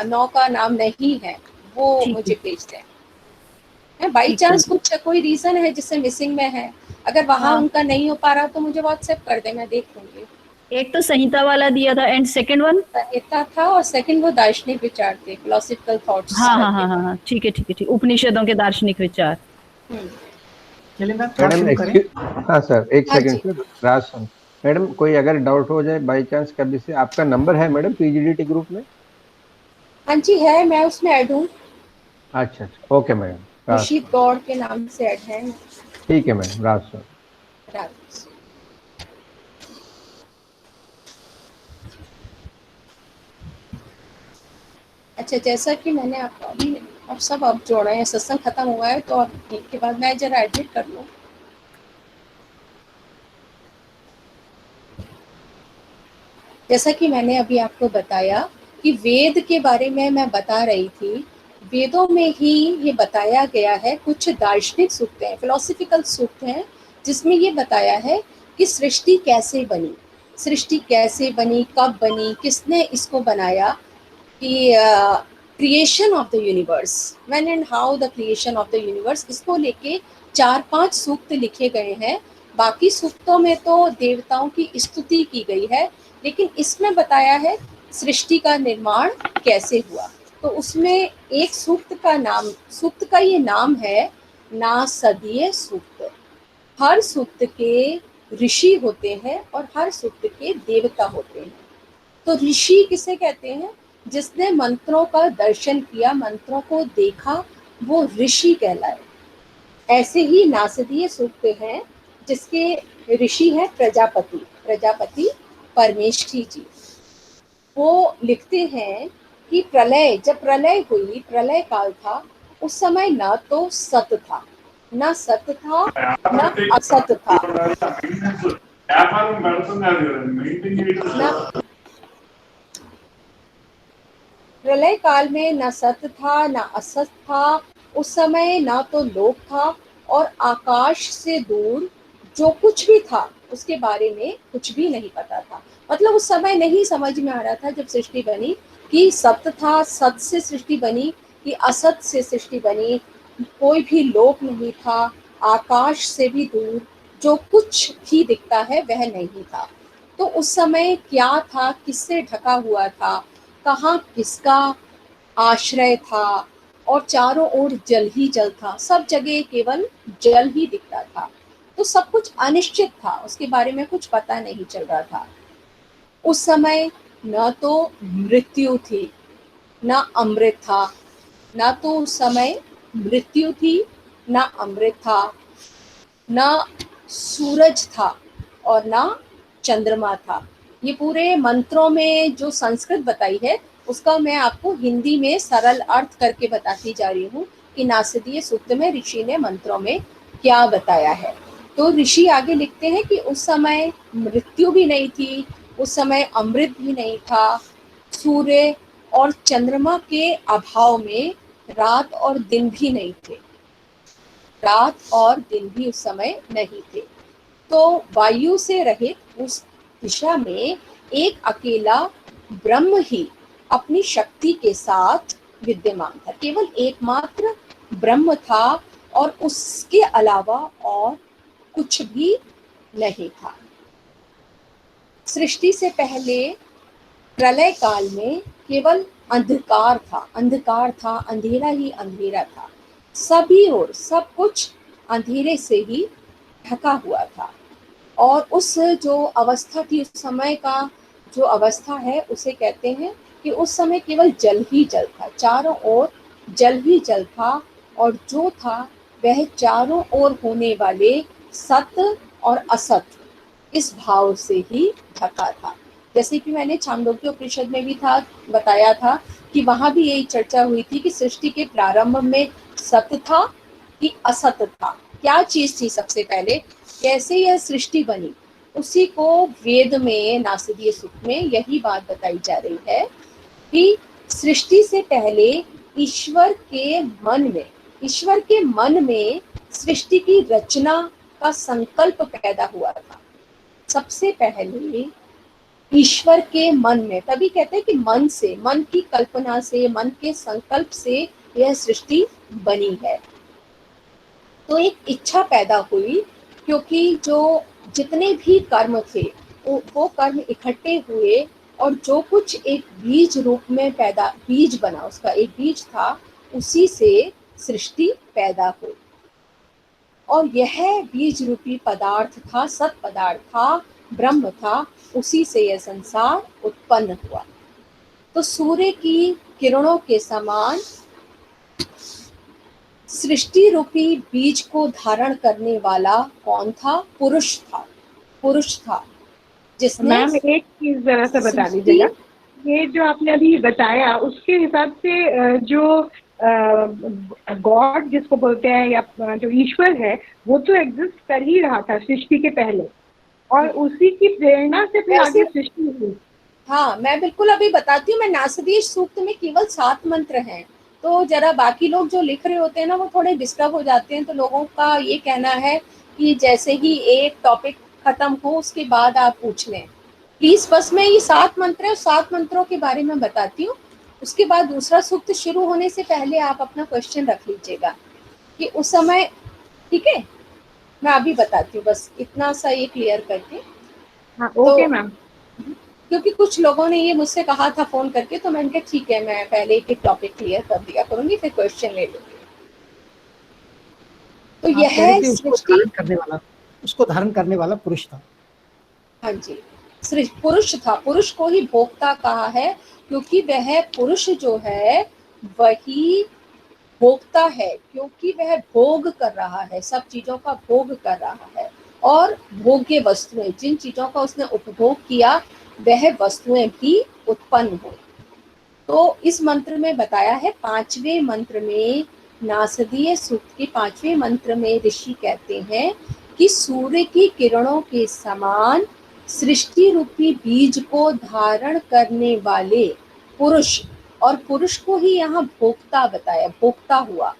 नौ का नाम नहीं है वो ठीक मुझे है, भेज दें। बाई ठीक है। चांस कुछ कोई रीजन है जिससे मिसिंग में है, अगर वहां हाँ, उनका नहीं हो पा रहा तो मुझे व्हाट्सएप कर दे, मैं देख लूंगी। एक तो संहिता वाला दिया था एंड सेकंड वन। इतना था, और सेकंड वो दार्शनिक विचार थे, फिलोसफिकल थॉट्स हाँ हाँ करके हाँ हाँ था। हाँ, ठीक है ठीक है ठीक, उपनिषदों के दार्शनिक विचार। हम्म। चलिए मैम क्लास मैडम शुरू करें। एक्सक्यूज, हाँ सर एक हाँ सेकंड जी। सर, राज सर। मैडम कोई अगर डाउट हो जाए बाई चांस कभी से, आपका नंबर है मैडम पीजीडीटी ग्रुप में? हाँ जी है, मैं उसमें ऐड हूँ। अच्छा अच्छा, ओके मैडम, राज खुर्शीद सर। गौड़ के नाम से ऐड है। ठीक है मैडम, राज सर। राज। अच्छा, जैसा कि मैंने आपको अभी, अब सब अब जोड़े हैं, सत्संग खत्म हुआ है तो अब एक के बाद मैं जरा एडमिट कर लूँ। जैसा कि मैंने अभी आपको बताया कि वेद के बारे में मैं बता रही थी, वेदों में ही ये बताया गया है, कुछ दार्शनिक सूक्त हैं, फिलोसफिकल सूक्त हैं, जिसमें ये बताया है कि सृष्टि कैसे बनी, सृष्टि कैसे बनी, कब बनी, किसने इसको बनाया, कि creation of the universe, when and how the creation of the universe, इसको लेके 4-5 सूक्त लिखे गए हैं। बाकी सूक्तों में तो देवताओं की स्तुति की गई है, लेकिन इसमें बताया है सृष्टि का निर्माण कैसे हुआ। तो उसमें एक सूक्त का नाम, सूक्त का ये नाम है नासदीय सूक्त। हर सूक्त के ऋषि होते हैं और हर सूक्त के देवता होते हैं। तो ऋषि किसे कहते हैं? जिसने मंत्रों का दर्शन किया, मंत्रों को देखा, वो ऋषि कहलाए। ऐसे ही नासदीय सूक्त हैं जिसके ऋषि हैं प्रजापति, प्रजापति परमेष्ठी जी। वो लिखते हैं कि प्रलय, जब प्रलय हुई, प्रलय काल था, उस समय न तो सत था, न सत था, न असत था, न प्रलय काल में न सत था न असत था। उस समय ना तो लोक था, और आकाश से दूर जो कुछ भी था उसके बारे में कुछ भी नहीं पता था। मतलब उस समय नहीं समझ में आ रहा था जब सृष्टि बनी कि सत था, सत से सृष्टि बनी कि असत से सृष्टि बनी। कोई भी लोक नहीं था, आकाश से भी दूर जो कुछ भी दिखता है वह नहीं था। तो उस समय क्या था, किससे ढका हुआ था, कहाँ किसका आश्रय था, और चारों ओर जल ही जल था, सब जगह केवल जल ही दिखता था। तो सब कुछ अनिश्चित था, उसके बारे में कुछ पता नहीं चल रहा था। उस समय न तो मृत्यु थी, न अमृत था, न तो उस समय मृत्यु थी, न अमृत था, न सूरज था, और न चंद्रमा था। ये पूरे मंत्रों में जो संस्कृत बताई है उसका मैं आपको हिंदी में सरल अर्थ करके बताती जा रही हूँ कि नासदीय सूक्त में ऋषि ने मंत्रों में क्या बताया है। तो ऋषि आगे लिखते हैं कि उस समय मृत्यु भी नहीं थी, उस समय अमृत भी नहीं था, सूर्य और चंद्रमा के अभाव में रात और दिन भी नहीं थे, रात और दिन भी उस समय नहीं थे। तो वायु से रहित उस दिशा में एक अकेला ब्रह्म ही अपनी शक्ति के साथ विद्यमान था, केवल एकमात्र ब्रह्म था, और उसके अलावा और कुछ भी नहीं था। सृष्टि से पहले प्रलय काल में केवल अंधकार था, अंधकार था, अंधेरा ही अंधेरा था, सभी ओर सब कुछ अंधेरे से ही ढका हुआ था। और उस जो अवस्था थी, उस समय का जो अवस्था है उसे कहते हैं कि उस समय केवल जल ही जल था, चारों ओर जल ही जल था, और जो था वह चारों ओर होने वाले सत और असत इस भाव से ही ढका था। जैसे कि मैंने छांदोग्य उपनिषद में भी था, बताया था कि वहां भी यही चर्चा हुई थी कि सृष्टि के प्रारंभ में सत था कि असत था, क्या चीज थी सबसे पहले, कैसे यह सृष्टि बनी। उसी को वेद में नासदीय सूक्त में यही बात बताई जा रही है कि सृष्टि से पहले ईश्वर के मन में, ईश्वर के मन में सृष्टि की रचना का संकल्प पैदा हुआ था। सबसे पहले ईश्वर के मन में, तभी कहते हैं कि मन से, मन की कल्पना से, मन के संकल्प से यह सृष्टि बनी है। तो एक इच्छा पैदा हुई, क्योंकि जो जितने भी कर्म थे वो कर्म इकट्ठे हुए और जो कुछ एक बीज रूप में पैदा, बीज बना, उसका एक बीज था, उसी से सृष्टि पैदा हुई। और यह बीज रूपी पदार्थ था, सत पदार्थ था, ब्रह्म था, उसी से यह संसार उत्पन्न हुआ। तो सूर्य की किरणों के समान सृष्टि रूपी बीज को धारण करने वाला कौन था? पुरुष था। पुरुष था जिसने मैम एक चीज जरा सा बता सृष्टि, दीजिएगा, ये जो आपने अभी बताया उसके हिसाब से जो गॉड जिसको बोलते हैं या जो ईश्वर है वो तो एग्जिस्ट कर ही रहा था सृष्टि के पहले, और उसी की प्रेरणा से फिर आगे सृष्टि हुई। हाँ, मैं बिल्कुल अभी बताती हूँ। मैं नासदीश सूक्त में केवल 7 मंत्र हैं, तो जरा बाकी लोग जो लिख रहे होते हैं ना वो थोड़े डिस्टर्ब हो जाते हैं। तो लोगों का ये कहना है कि जैसे ही एक टॉपिक खत्म हो उसके बाद आप पूछ लें प्लीज। बस मैं ये 7 मंत्र है, 7 मंत्रों के बारे में बताती हूँ। उसके बाद दूसरा सूक्त शुरू होने से पहले आप अपना क्वेश्चन रख लीजिएगा कि उस समय, ठीक है? मैं अभी बताती हूँ, बस इतना सा ये क्लियर करके। हाँ ओके मैम। क्योंकि कुछ लोगों ने ये मुझसे कहा था फोन करके, तो मैंने कहा ठीक है, मैं पहले एक टॉपिक क्लियर कर दिया करूंगी, फिर क्वेश्चन ले लूंगी। तो यह सृष्टि उसको धारण करने वाला पुरुष था। हाँ जी, पुरुष था। पुरुष को ही भोक्ता कहा है, क्योंकि वह पुरुष जो है वही भोक्ता है, क्योंकि वह भोग कर रहा है, सब चीजों का भोग कर रहा है। और भोग्य वस्तुएं, जिन चीजों का उसने उपभोग किया वह वस्तुएं भी उत्पन्न हो। तो इस मंत्र में बताया है, 5वें मंत्र में, नासदीय सूक्त के 5वें मंत्र में ऋषि कहते हैं कि सूर्य की किरणों के समान सृष्टि रूपी बीज को धारण करने वाले पुरुष, और पुरुष को ही यहाँ भोक्ता बताया, भोक्ता हुआ,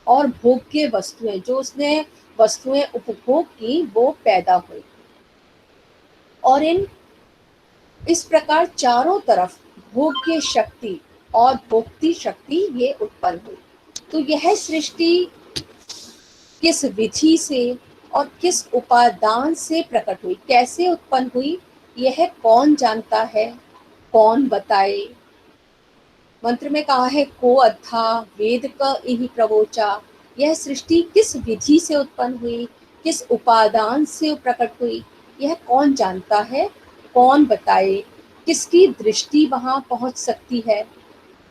और भोग्य वस्तुएं, जो उसने वस्तुएं उपभोग की वो पैदा हुई। और इस प्रकार चारों तरफ भोग्य शक्ति और भोक्ति शक्ति ये उत्पन्न हुई। तो यह सृष्टि किस विधि से और किस उपादान से प्रकट हुई, कैसे उत्पन्न हुई, यह कौन जानता है, कौन बताए? मंत्र में कहा है को अद्धा वेद क इहि प्रवोचा। यह सृष्टि किस विधि से उत्पन्न हुई, किस उपादान से प्रकट हुई, यह कौन जानता है, कौन बताए? किसकी दृष्टि वहां पहुंच सकती है?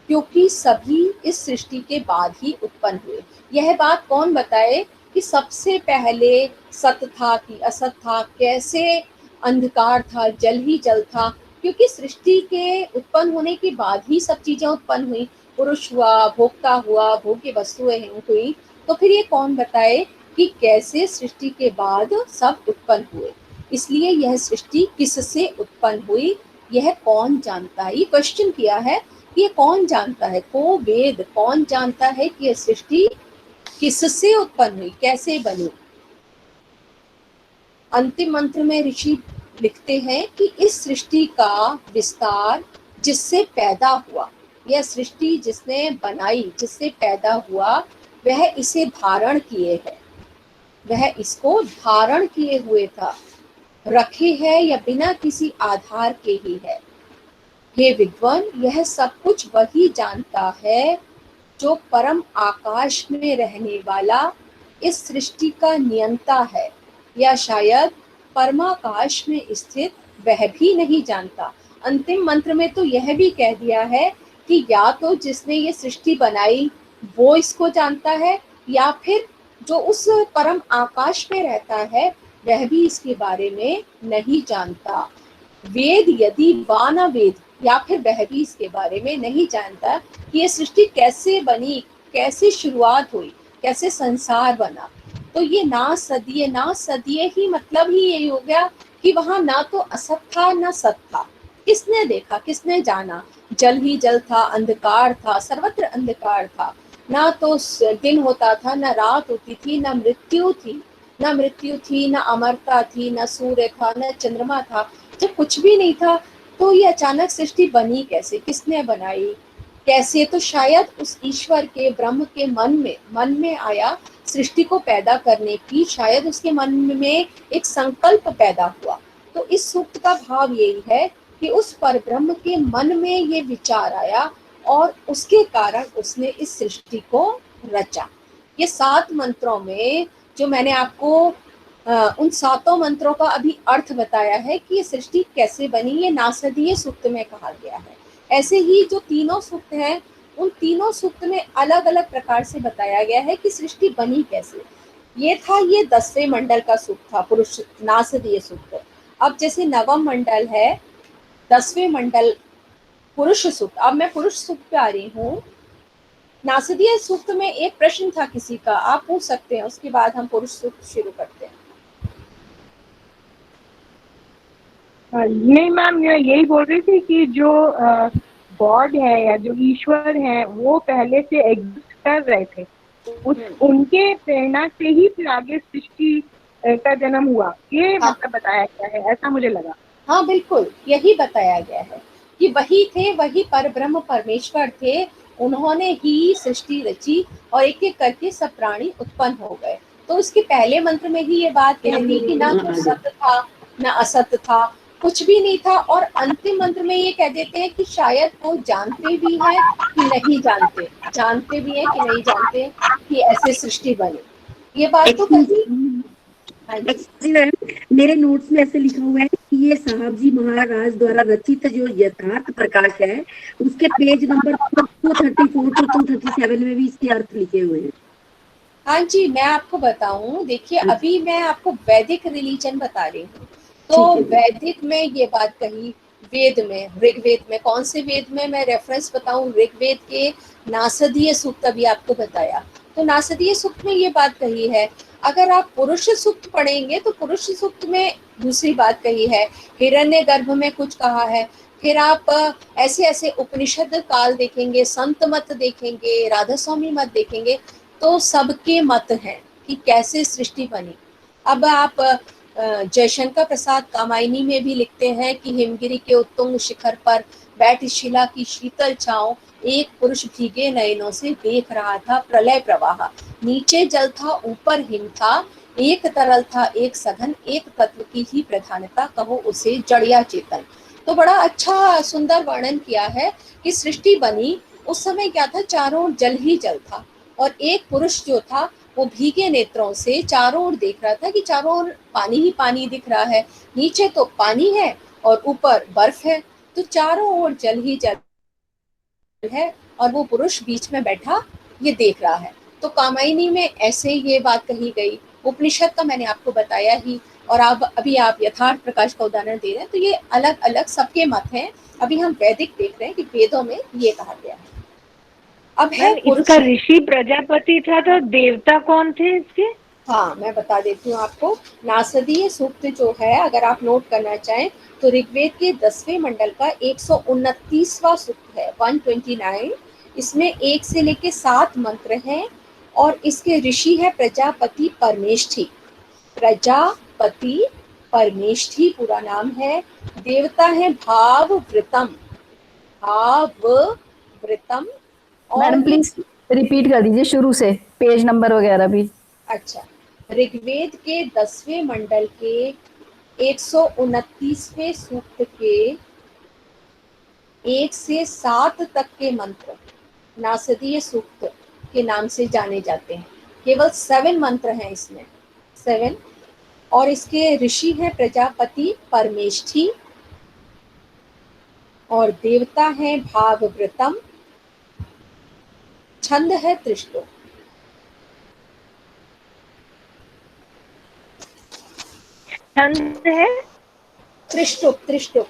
क्योंकि सभी इस सृष्टि के बाद ही उत्पन्न हुए। यह बात कौन बताए कि सबसे पहले सत था कि असत था, कैसे अंधकार था, जल ही जल था? क्योंकि सृष्टि के उत्पन्न होने के बाद ही सब चीजें उत्पन्न हुई। पुरुष हुआ, भोक्ता हुआ, भोग्य वस्तुएं हुई। तो फिर ये कौन बताए कि कैसे सृष्टि के बाद सब उत्पन्न हुए? इसलिए यह सृष्टि किससे उत्पन्न हुई, यह कौन जानता है? ये क्वेश्चन किया है कि ये कौन जानता है, को वेद कौन जानता है कि यह सृष्टि किससे उत्पन्न हुई, कैसे बनी? अंतिम मंत्र में ऋषि लिखते हैं कि इस सृष्टि का विस्तार जिससे पैदा हुआ, यह सृष्टि जिसने बनाई, जिससे पैदा हुआ, वह इसे धारण किए है, वह इसको धारण किए हुए था, रखे है या बिना किसी आधार के ही है। हे विद्वान, यह सब कुछ वही जानता है जो परम आकाश में रहने वाला इस सृष्टि का नियंता है, या शायद परमाकाश में स्थित वह भी नहीं जानता। अंतिम मंत्र में तो यह भी कह दिया है कि या तो जिसने ये सृष्टि बनाई वो इसको जानता है, या फिर जो उस परम आकाश में रहता है वह भी इसके बारे में नहीं जानता। वेद यदि वा न वेद, या फिर वह भी इसके बारे में नहीं जानता कि ये सृष्टि कैसे बनी, कैसे शुरुआत हुई, कैसे संसार बना। तो ये ना सदिये ही मतलब ही यही हो गया कि वहां ना तो असत था ना सत था। किसने देखा, किसने जाना? जल ही जल था, अंधकार था, सर्वत्र अंधकार था। ना तो दिन होता था, ना रात होती थी, ना मृत्यु थी, ना अमरता थी, ना सूर्य था, ना चंद्रमा था। जब कुछ भी नहीं था तो ये अचानक सृष्टि बनी कैसे, किसने बनाई, कैसे? तो शायद उस ईश्वर के, ब्रह्म के मन में आया सृष्टि को पैदा करने की, शायद उसके मन में एक संकल्प पैदा हुआ। तो इस सूक्त का भाव यही है कि उस परब्रह्म के मन में ये विचार आया और उसके कारण उसने इस सृष्टि को रचा। ये 7 मंत्रों में जो मैंने आपको उन 7 मंत्रों का अभी अर्थ बताया है कि ये सृष्टि कैसे बनी, ये नासदीय सूक्त में कहा गया है। ऐसे ही जो तीनों सूक्त हैं, उन तीनों सूक्त में अलग अलग प्रकार से बताया गया है कि सृष्टि बनी कैसे। ये 10वें मंडल का सूक्त था, पुरुष नासदीय सूक्त। अब जैसे नवम मंडल है, 10वें मंडल पुरुष सूक्त। अब मैं पुरुष सूक्त पे आ रही हूँ। नासदीय सूक्त में एक प्रश्न था किसी का, आप पूछ सकते हैं, उसके बाद हम पुरुष सूक्त शुरू करते हैं। नहीं मैम, यही बोल रही थी कि जो गॉड है या जो ईश्वर है वो पहले से एग्जिस्ट कर रहे थे, उनके प्रेरणा से ही फिर आगे सृष्टि का जन्म हुआ, ये मतलब बताया गया है, ऐसा मुझे लगा। हाँ बिल्कुल, यही बताया गया है कि वही थे, वही परब्रह्म परमेश्वर थे, उन्होंने ही सृष्टि रची और एक एक करके सब प्राणी उत्पन्न हो गए। तो उसके पहले मंत्र में ही ये बात कह दी कि ना तो सत्य था ना असत्य था, कुछ भी नहीं था। और अंतिम मंत्र में ये कह देते हैं कि शायद वो जानते भी हैं कि नहीं जानते, जानते भी हैं कि नहीं जानते कि ऐसे सृष्टि बनी। ये बात तो कही। मेरे नोट्स में ऐसे लिखा हुआ है कि ये साहब जी महाराज द्वारा रचित जो यथार्थ प्रकाश है, उसके पेज नंबर 234 to 237 में भी इसके अर्थ लिखे हुए हैं। हाँ जी, मैं आपको बताऊं, देखिए अभी मैं आपको वैदिक रिलीजन बता रही हूँ। तो वैदिक में ये बात कही, वेद में, ऋग्वेद में, कौन से वेद में मैं रेफरेंस बताऊं, ऋग्वेद के नासदीय सूक्त अभी आपको बताया। तो नासदीय सूक्त में ये बात कही है। अगर आप पुरुष सूक्त पढ़ेंगे तो पुरुष सूक्त में दूसरी बात कही है, हिरण्यगर्भ में कुछ कहा है। फिर आप ऐसे ऐसे उपनिषद काल देखेंगे, संत मत देखेंगे, राधा स्वामी मत देखेंगे, तो सबके मत हैं कि कैसे सृष्टि बनी। अब आप जयशंकर प्रसाद कामायनी में भी लिखते हैं कि हिमगिरी के उत्तुंग शिखर पर बैठ शिला की शीतल छांव, एक पुरुष भीगे नयनों से देख रहा था प्रलय प्रवाह, नीचे जल था ऊपर हिम था, एक तरल था एक सघन, एक तत्व की ही प्रधानता, कहो उसे जड़िया चेतन। तो बड़ा अच्छा सुंदर वर्णन किया है कि सृष्टि बनी, उस समय क्या था, चारों ओर जल ही जल था और एक पुरुष जो था वो भीगे नेत्रों से चारों ओर देख रहा था कि चारों ओर पानी ही पानी दिख रहा है, नीचे तो पानी है और ऊपर बर्फ है, तो चारों ओर जल ही जल है और वो पुरुष बीच में बैठा ये देख रहा है। तो कामायनी में ऐसे ये बात कही गई। उपनिषद का मैंने आपको बताया ही, और अभी आप यथार्थ प्रकाश का उदाहरण दे रहे हैं। तो ये अलग अलग सबके मत हैं। अभी हम वैदिक देख रहे हैं कि वेदों में ये कहा गया है। अब है इसका ऋषि प्रजापति था, तो देवता कौन थे इसके? हाँ, मैं बता देती हूँ आपको। नासदीय सूक्त जो है, अगर आप नोट करना चाहें तो ऋग्वेद के 10वें मंडल का 129वां सूक्त है, 129। इसमें 1 से लेके 7 मंत्र हैं और इसके ऋषि है प्रजापति परमेष्ठी। प्रजापति परमेष्ठी पूरा नाम है। देवता है भावव्रतम, भावव्रतम। मैडम प्लीज रिपीट कर दीजिए शुरू से, पेज नंबर वगैरह भी। अच्छा, ऋग्वेद के 10वें मंडल के 129वें सूक्त के 1 से 7 तक के मंत्र नासदीय सूक्त के नाम से जाने जाते हैं। केवल 7 मंत्र हैं इसमें, 7। और इसके ऋषि हैं प्रजापति परमेष्ठी और देवता है भावव्रतम, छंद है त्रिश्लोक। छंद है त्रिष्टुप।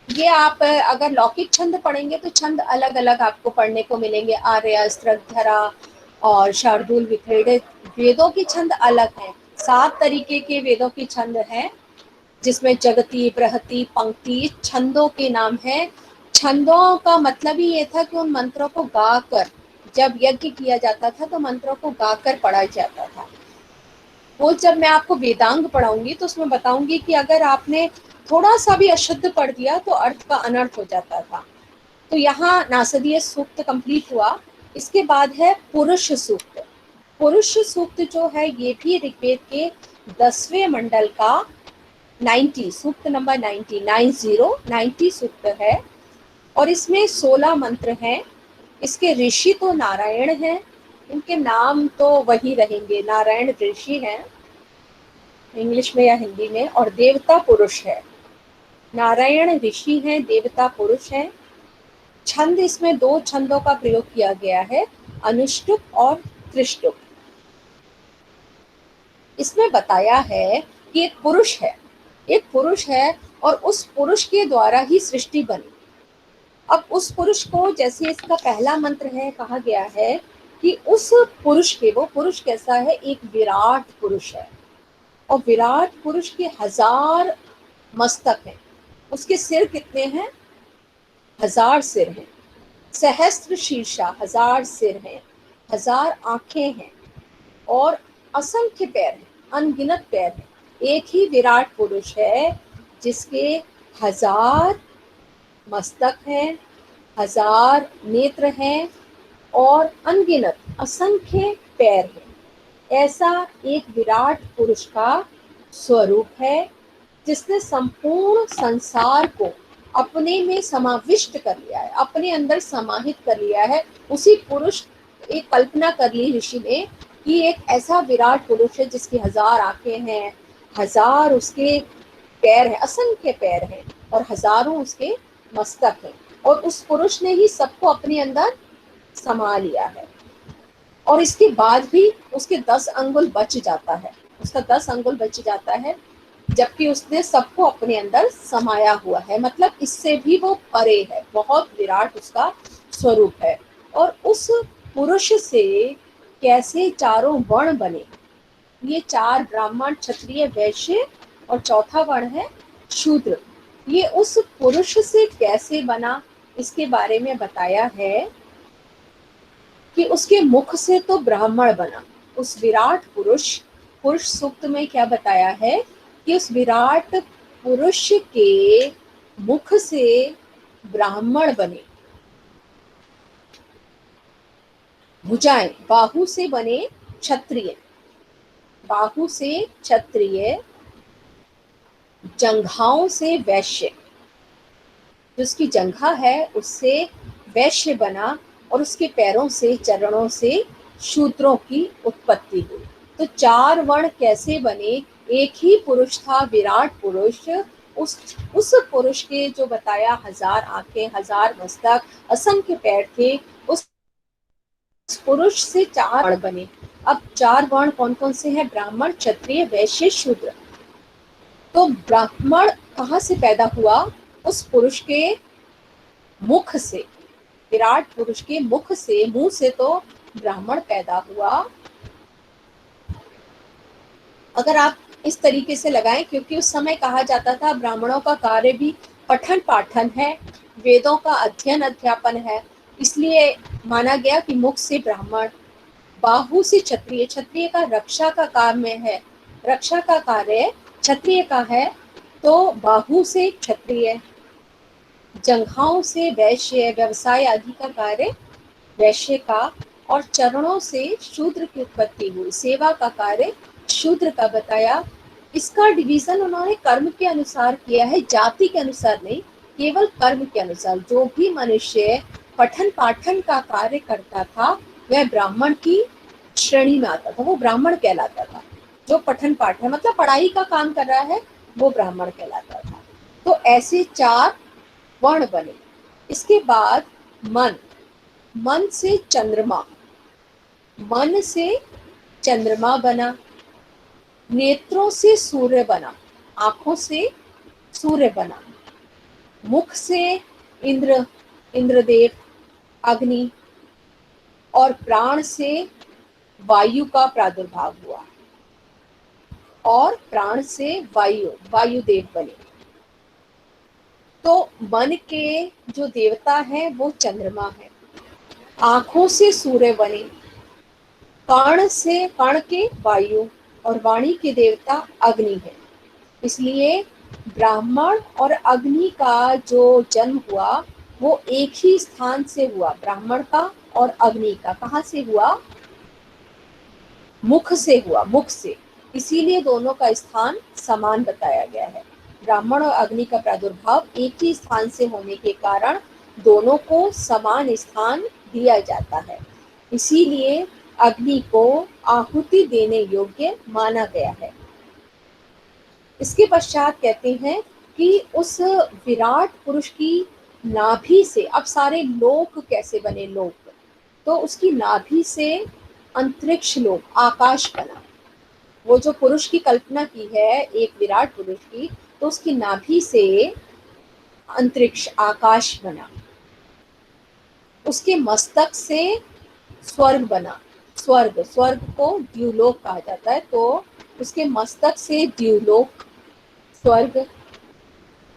ये आप अगर लौकिक छंद पढ़ेंगे तो छंद अलग अलग आपको पढ़ने को मिलेंगे, आर्य, स्त्रधरा और शार्दूल, विक्रीडित। वेदों के छंद अलग हैं, 7 तरीके के वेदों के छंद हैं, जिसमें जगती, बृहति, पंक्ति छंदों के नाम हैं। छंदों का मतलब ही ये था कि उन मंत्रों को गाकर, जब यज्ञ किया जाता था तो मंत्रों को गाकर पढ़ा जाता था। वो जब मैं आपको वेदांग पढ़ाऊंगी तो उसमें बताऊंगी कि अगर आपने थोड़ा सा भी अशुद्ध पढ़ दिया तो अर्थ का अनर्थ हो जाता था। तो यहाँ नासदीय सूक्त कंप्लीट हुआ। इसके बाद है पुरुष सूक्त। पुरुष सूक्त जो है ये भी ऋग्वेद के 10वें मंडल का 90 सूक्त नंबर 90 सूक्त है और इसमें 16 मंत्र हैं। इसके ऋषि तो नारायण हैं, इनके नाम तो वही रहेंगे, नारायण ऋषि हैं इंग्लिश में या हिंदी में, और देवता पुरुष है। नारायण ऋषि हैं, देवता पुरुष हैं। छंद इसमें 2 छंदों का प्रयोग किया गया है, अनुष्टुप और त्रिष्टुप। इसमें बताया है कि एक पुरुष है और उस पुरुष के द्वारा ही सृष्टि बनी। अब उस पुरुष को, जैसे इसका पहला मंत्र है, कहा गया है कि उस पुरुष के, वो पुरुष कैसा है, एक विराट पुरुष है और विराट पुरुष के 1000 मस्तक हैं। उसके सिर कितने हैं? 1000 सिर हैं। सहस्त्र शीर्षा, 1000 सिर हैं, 1000 आंखें हैं और असंख्य पैर हैं, अनगिनत पैर हैं। एक ही विराट पुरुष है जिसके 1000 मस्तक हैं, 1000 नेत्र हैं और अनगिनत असंख्य पैर हैं। ऐसा एक विराट पुरुष का स्वरूप है जिसने संपूर्ण संसार को अपने में समाविष्ट कर लिया है, अपने अंदर समाहित कर लिया है। उसी पुरुष, एक कल्पना कर ली ऋषि ने कि एक ऐसा विराट पुरुष है जिसकी 1000 आंखें हैं, 1000 उसके पैर हैं, असंख्य पैर हैं और हजारों उसके मस्तक हैं और उस पुरुष ने ही सबको अपने अंदर समा लिया है। और इसके बाद भी उसके 10 अंगुल बच जाता है, उसका 10 अंगुल बच जाता है, जबकि उसने सबको अपने अंदर समाया हुआ है। मतलब इससे भी वो परे है, बहुत विराट उसका स्वरूप है। और उस पुरुष से कैसे चारों वर्ण बने, ये 4 ब्राह्मण, क्षत्रिय, वैश्य और चौथा वर्ण है शूद्र, ये उस पुरुष से कैसे बना, इसके बारे में बताया है कि उसके मुख से तो ब्राह्मण बना। उस विराट पुरुष सूक्त में क्या बताया है कि उस विराट पुरुष के मुख से ब्राह्मण बने। भुजाएं, बाहु से बने क्षत्रिय, बाहु से क्षत्रिय, जंघाओं से वैश्य, जिसकी जंघा है उससे वैश्य बना और उसके पैरों से, चरणों से शूद्रों की उत्पत्ति हुई। तो 4 वर्ण कैसे बने? एक ही पुरुष था, विराट पुरुष। उस पुरुष के जो बताया 1000 आंखें, 1000 मस्तक, असंख्य पैर थे, उस पुरुष से 4 वर्ण बने। अब 4 वर्ण कौन कौन से हैं? ब्राह्मण, क्षत्रिय, वैश्य, शूद्र। तो ब्राह्मण कहाँ से पैदा हुआ? उस पुरुष के मुख से, विराट पुरुष के मुख से, मुंह से तो ब्राह्मण पैदा हुआ। अगर आप इस तरीके से लगाएं, क्योंकि उस समय कहा जाता था ब्राह्मणों का कार्य भी पठन पाठन है, वेदों का अध्ययन अध्यापन है, इसलिए माना गया कि मुख से ब्राह्मण। बाहु से क्षत्रिय, क्षत्रिय का रक्षा का काम है, रक्षा का कार्य क्षत्रिय का है, तो बाहु से क्षत्रिय। जंघाओं से वैश्य, व्यवसाय आदि का कार्य वैश्य का। और चरणों से शूद्र की उत्पत्ति हुई, सेवा का कार्य शूद्र का बताया। इसका डिवीजन उन्होंने कर्म के अनुसार किया है, जाति के अनुसार नहीं, केवल कर्म के अनुसार। जो भी मनुष्य पठन पाठन का कार्य करता था वह ब्राह्मण की श्रेणी में आता था, वो ब्राह्मण कहलाता था। जो पठन पाठन मतलब पढ़ाई का काम कर रहा है वो ब्राह्मण कहलाता था। तो ऐसे 4 वर्ण बने। इसके बाद मन, मन से चंद्रमा, मन से चंद्रमा बना। नेत्रों से सूर्य बना, आंखों से सूर्य बना। मुख से इंद्र, इंद्रदेव, अग्नि। और प्राण से वायु का प्रादुर्भाव हुआ और प्राण से वायुदेव बने। तो मन के जो देवता है वो चंद्रमा है, आंखों से सूर्य बने, कर्ण के वायु और वाणी के देवता अग्नि है। इसलिए ब्राह्मण और अग्नि का जो जन्म हुआ वो एक ही स्थान से हुआ, ब्राह्मण का और अग्नि का। कहाँ से हुआ? मुख से हुआ, मुख से। इसीलिए दोनों का स्थान समान बताया गया है। ब्राह्मण और अग्नि का प्रादुर्भाव एक ही स्थान से होने के कारण दोनों को समान स्थान दिया जाता है। इसीलिए अग्नि को आहुति देने योग्य माना गया है। इसके पश्चात कहते हैं कि उस विराट पुरुष की नाभि से, अब सारे लोक कैसे बने, लोक, तो उसकी नाभि से अंतरिक्ष लोक, आकाश बना। वो जो पुरुष की कल्पना की है एक विराट पुरुष की, तो उसकी नाभि से अंतरिक्ष, आकाश बना। उसके मस्तक से स्वर्ग बना, स्वर्ग, स्वर्ग को द्युलोक कहा जाता है, तो उसके मस्तक से द्युलोक, स्वर्ग।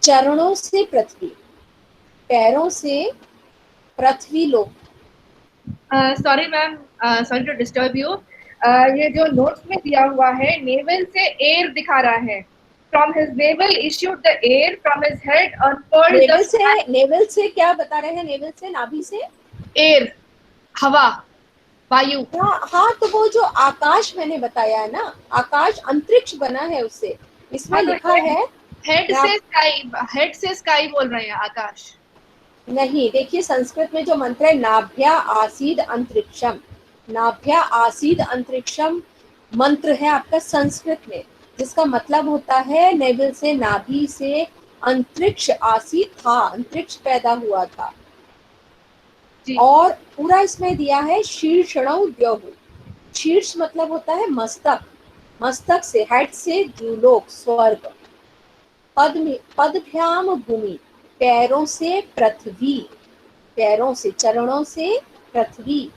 चरणों से पृथ्वी, पैरों से पृथ्वी लोक। Sorry ma'am, sorry to disturb you. ये जो नोट्स में दिया हुआ है, नेवल से एयर दिखा रहा है। From his navel issued the air, from his head unfurled navel से, नेवल से क्या बता रहे हैं? नेवल से, नाभि से एयर, हवा, वायु। हाँ, तो वो जो आकाश मैंने बताया है ना, आकाश अंतरिक्ष बना है उससे। इसमें लिखा है हेड से स्काई, हेड से स्काई बोल रहे हैं, आकाश नहीं। देखिए संस्कृत में जो मंत्र है, नाभ्या आसीद अंतरिक्षम, नाभ्या आसीद अंतरिक्षम मंत्र है आपका संस्कृत में, जिसका मतलब होता है नेवल से, नाभि से अंतरिक्ष आसीद था, अंतरिक्ष पैदा हुआ था। और पूरा इसमें दिया है शीर्षणौ द्यौः। शीर्ष मतलब होता है मस्तक, मस्तक से, हेड से द्युलोक, स्वर्ग। पदभ्याम भूमि, पैरों से पृथ्वी, पैरों से, चरणों से पृथ्वी।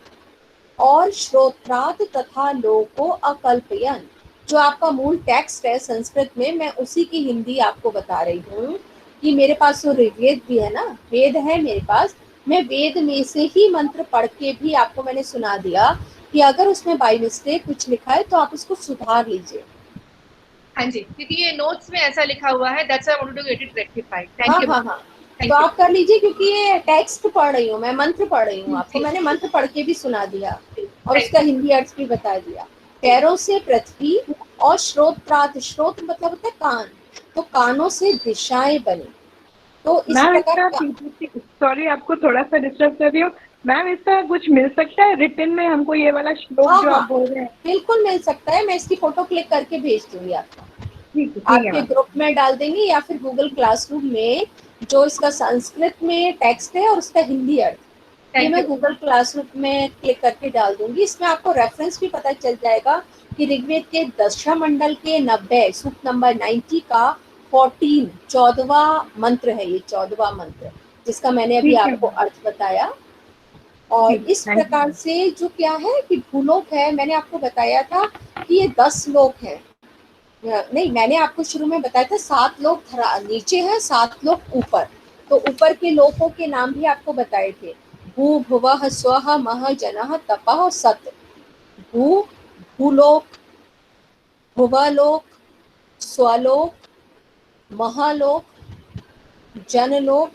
और श्रोत्रात तथा लोको अकल्पयन, जो आपका मूल टेक्स्ट है संस्कृत में, मैं उसी की हिंदी आपको बता रही हूँ कि मेरे पास तो ऋग्वेद भी है ना, वेद है मेरे पास, मैं वेद में से ही मंत्र पढ़ के भी आपको मैंने सुना दिया कि अगर उसमें बाय मिस्टेक कुछ लिखा है तो आप उसको सुधार लीजिए। हाँ जी, क्योंकि ये नोट्स में ऐसा लिखा हुआ है, that's why I wanted to get it rectified. Thank you. हाँ, तो आप कर लीजिए, क्योंकि ये टेक्स्ट पढ़ रही हूँ मैं, मंत्र पढ़ रही हूँ आपको, मैंने मंत्र पढ़ के भी सुना दिया और उसका हिंदी अर्थ भी बता दिया। पैरों से पृथ्वी और श्रोत्रात, श्रोत मतलब होता है कान, तो कानों से दिशाएं बनी। तो इस प्रकार, सॉरी आपको थोड़ा सा डिस्टर्ब कर रही हूँ मैम, इसका कुछ मिल सकता है रिटन में हमको, ये वाला श्लोक जो आप बोल रहे हैं? बिल्कुल मिल सकता है, मैं इसकी फोटो क्लिक करके भेज दूंगी आपको, आपके ग्रुप में डाल देंगे, या फिर गूगल क्लासरूम में जो इसका संस्कृत में टेक्स्ट है और उसका हिंदी अर्थ, ये मैं गूगल क्लासरूम में क्लिक करके डाल दूंगी। इसमें आपको रेफरेंस भी पता चल जाएगा कि ऋग्वेद के दशा मंडल के 90 सूक्त नंबर 90 का 14वां मंत्र है, ये 14वां मंत्र जिसका मैंने अभी आपको अर्थ बताया। और इस प्रकार से जो क्या है कि भूलोक है, मैंने आपको बताया था कि ये 10 लोक हैं, नहीं मैंने आपको शुरू में बताया था 7 लोक नीचे हैं, 7 लोक ऊपर। तो ऊपर के लोकों के नाम भी आपको बताए थे, भू भुवः स्वः मह जनः तपः सत। भू, भूलोक, भुवलोक, स्वलोक, महालोक, जनलोक,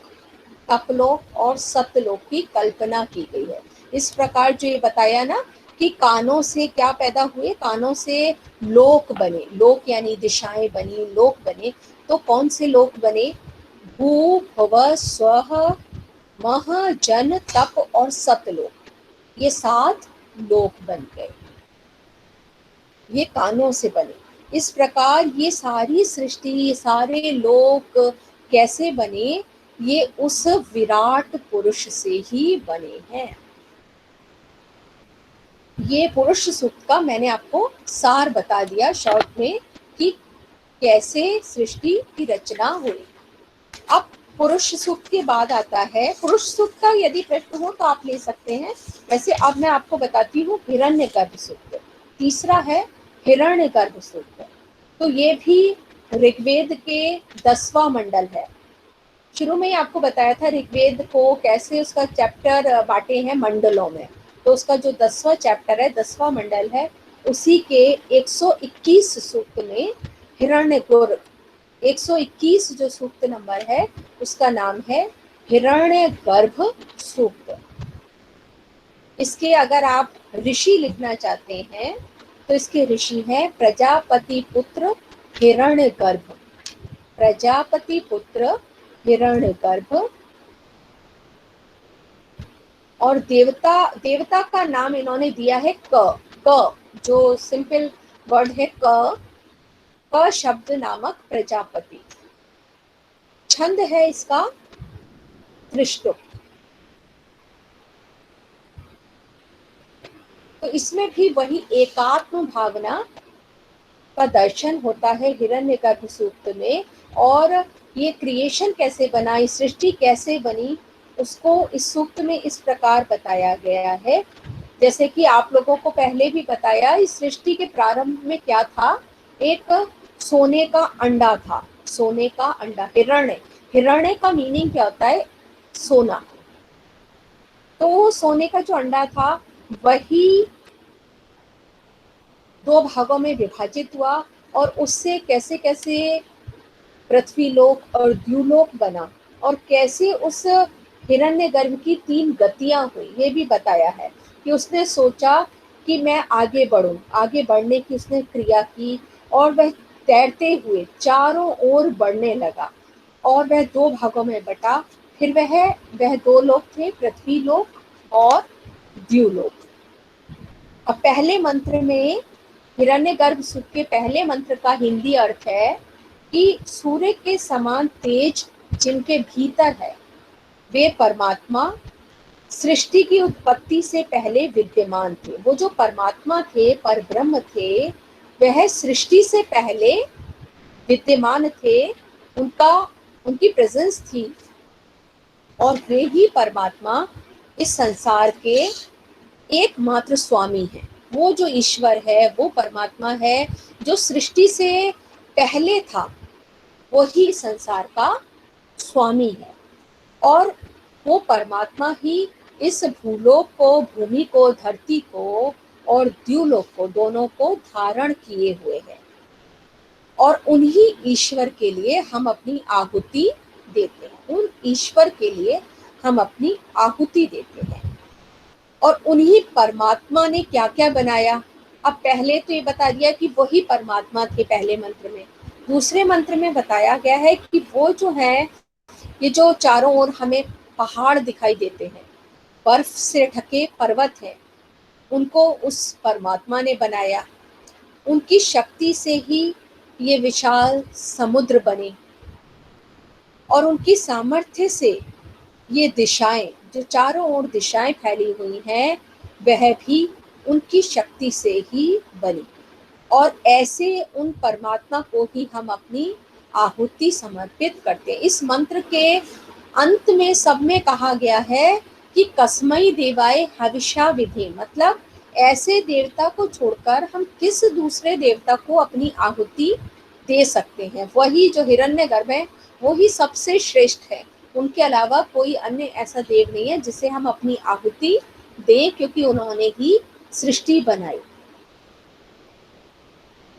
तपलोक और सतलोक की कल्पना की गई है। इस प्रकार जो ये बताया ना कि कानों से क्या पैदा हुए, कानों से लोक बने, लोक यानी दिशाएं बनी, लोक बने। तो कौन से लोक बने? भू भव स्वः मह जन तप और सतलोक, ये 7 लोक बन गए, ये कानों से बने। इस प्रकार ये सारी सृष्टि, ये सारे लोक कैसे बने? ये उस विराट पुरुष से ही बने हैं। ये पुरुष सूक्त का मैंने आपको सार बता दिया शॉर्ट में कि कैसे सृष्टि की रचना हुई। अब पुरुष सूक्त के बाद आता है, पुरुष सूक्त का यदि प्रश्न हो तो आप ले सकते हैं। वैसे अब मैं आपको बताती हूँ हिरण्यगर्भ सूक्त, तीसरा है हिरण्यगर्भ सूक्त। तो ये भी ऋग्वेद के 10वां मंडल है। शुरू में ही आपको बताया था ऋग्वेद को कैसे उसका चैप्टर बांटे हैं मंडलों में, तो उसका जो 10वां चैप्टर है, 10वां मंडल है, उसी के 121 सूक्त में हिरण्यगर्भ 121 जो सूक्त नंबर है उसका नाम है हिरण्यगर्भ सूक्त। इसके अगर आप ऋषि लिखना चाहते हैं तो इसके ऋषि हैं प्रजापति पुत्र हिरण्यगर्भ। प्रजापति पुत्र हिरण्यगर्भ। और देवता का नाम इन्होंने दिया है क जो सिंपल वर्ड है क शब्द नामक प्रजापति। छंद है इसका त्रिष्टुप। तो इसमें भी वही एकात्म भावना का दर्शन होता है हिरण्यगर्भ सूक्त में। और ये क्रिएशन कैसे बना, ये सृष्टि कैसे बनी, उसको इस सूक्त में इस प्रकार बताया गया है। जैसे कि आप लोगों को पहले भी बताया, इस सृष्टि के प्रारंभ में क्या था, एक सोने का अंडा था। सोने का अंडा, हिरण्य का मीनिंग क्या होता है, सोना। तो सोने का जो अंडा था वही 2 भागों में विभाजित हुआ और उससे कैसे कैसे पृथ्वीलोक और द्युलोक बना और कैसे उस हिरण्यगर्भ की 3 गतियां हुई, ये भी बताया है कि उसने सोचा कि मैं आगे बढ़ूं, आगे बढ़ने की उसने क्रिया की और वह तैरते हुए चारों ओर बढ़ने लगा और वह 2 भागों में बटा। फिर वह 2 लोक थे, पृथ्वीलोक और द्युलोक। अब पहले मंत्र में, हिरण्यगर्भ सूक्त के पहले मंत्र का हिंदी अर्थ है कि सूर्य के समान तेज जिनके भीतर है वे परमात्मा सृष्टि की उत्पत्ति से पहले विद्यमान थे। वो जो परमात्मा थे, परब्रह्म थे, वह सृष्टि से पहले विद्यमान थे, उनकी प्रेजेंस थी और वे ही परमात्मा इस संसार के एकमात्र स्वामी हैं। वो जो ईश्वर है, वो परमात्मा है जो सृष्टि से पहले था, वो ही संसार का स्वामी है। और वो परमात्मा ही इस भूलोक को, भूमि को, धरती को और द्युलोक को, दोनों को धारण किए हुए हैं। और उन्हीं ईश्वर के लिए हम अपनी आहुति देते हैं। उन ईश्वर के लिए हम अपनी आहुति देते हैं। और उन्हीं परमात्मा ने क्या क्या बनाया। अब पहले तो ये बता दिया कि वही परमात्मा थे पहले मंत्र में। दूसरे मंत्र में बताया गया है कि वो जो है, ये जो चारों ओर हमें पहाड़ दिखाई देते हैं, बर्फ से ढके पर्वत हैं, उनको उस परमात्मा ने बनाया। उनकी शक्ति से ही ये विशाल समुद्र बने और उनकी सामर्थ्य से ये दिशाएं, जो चारों ओर दिशाएं फैली हुई हैं, वह भी उनकी शक्ति से ही बनी। और ऐसे उन परमात्मा को ही हम अपनी आहुति समर्पित करते हैं। इस मंत्र के अंत में सब में कहा गया है कि कस्मै देवाय हविषा विधे, मतलब ऐसे देवता को छोड़कर हम किस दूसरे देवता को अपनी आहुति दे सकते हैं। वही जो हिरण्यगर्भ है वो ही सबसे श्रेष्ठ है। उनके अलावा कोई अन्य ऐसा देव नहीं है जिसे हम अपनी आहुति दें, क्योंकि उन्होंने ही सृष्टि बनाई।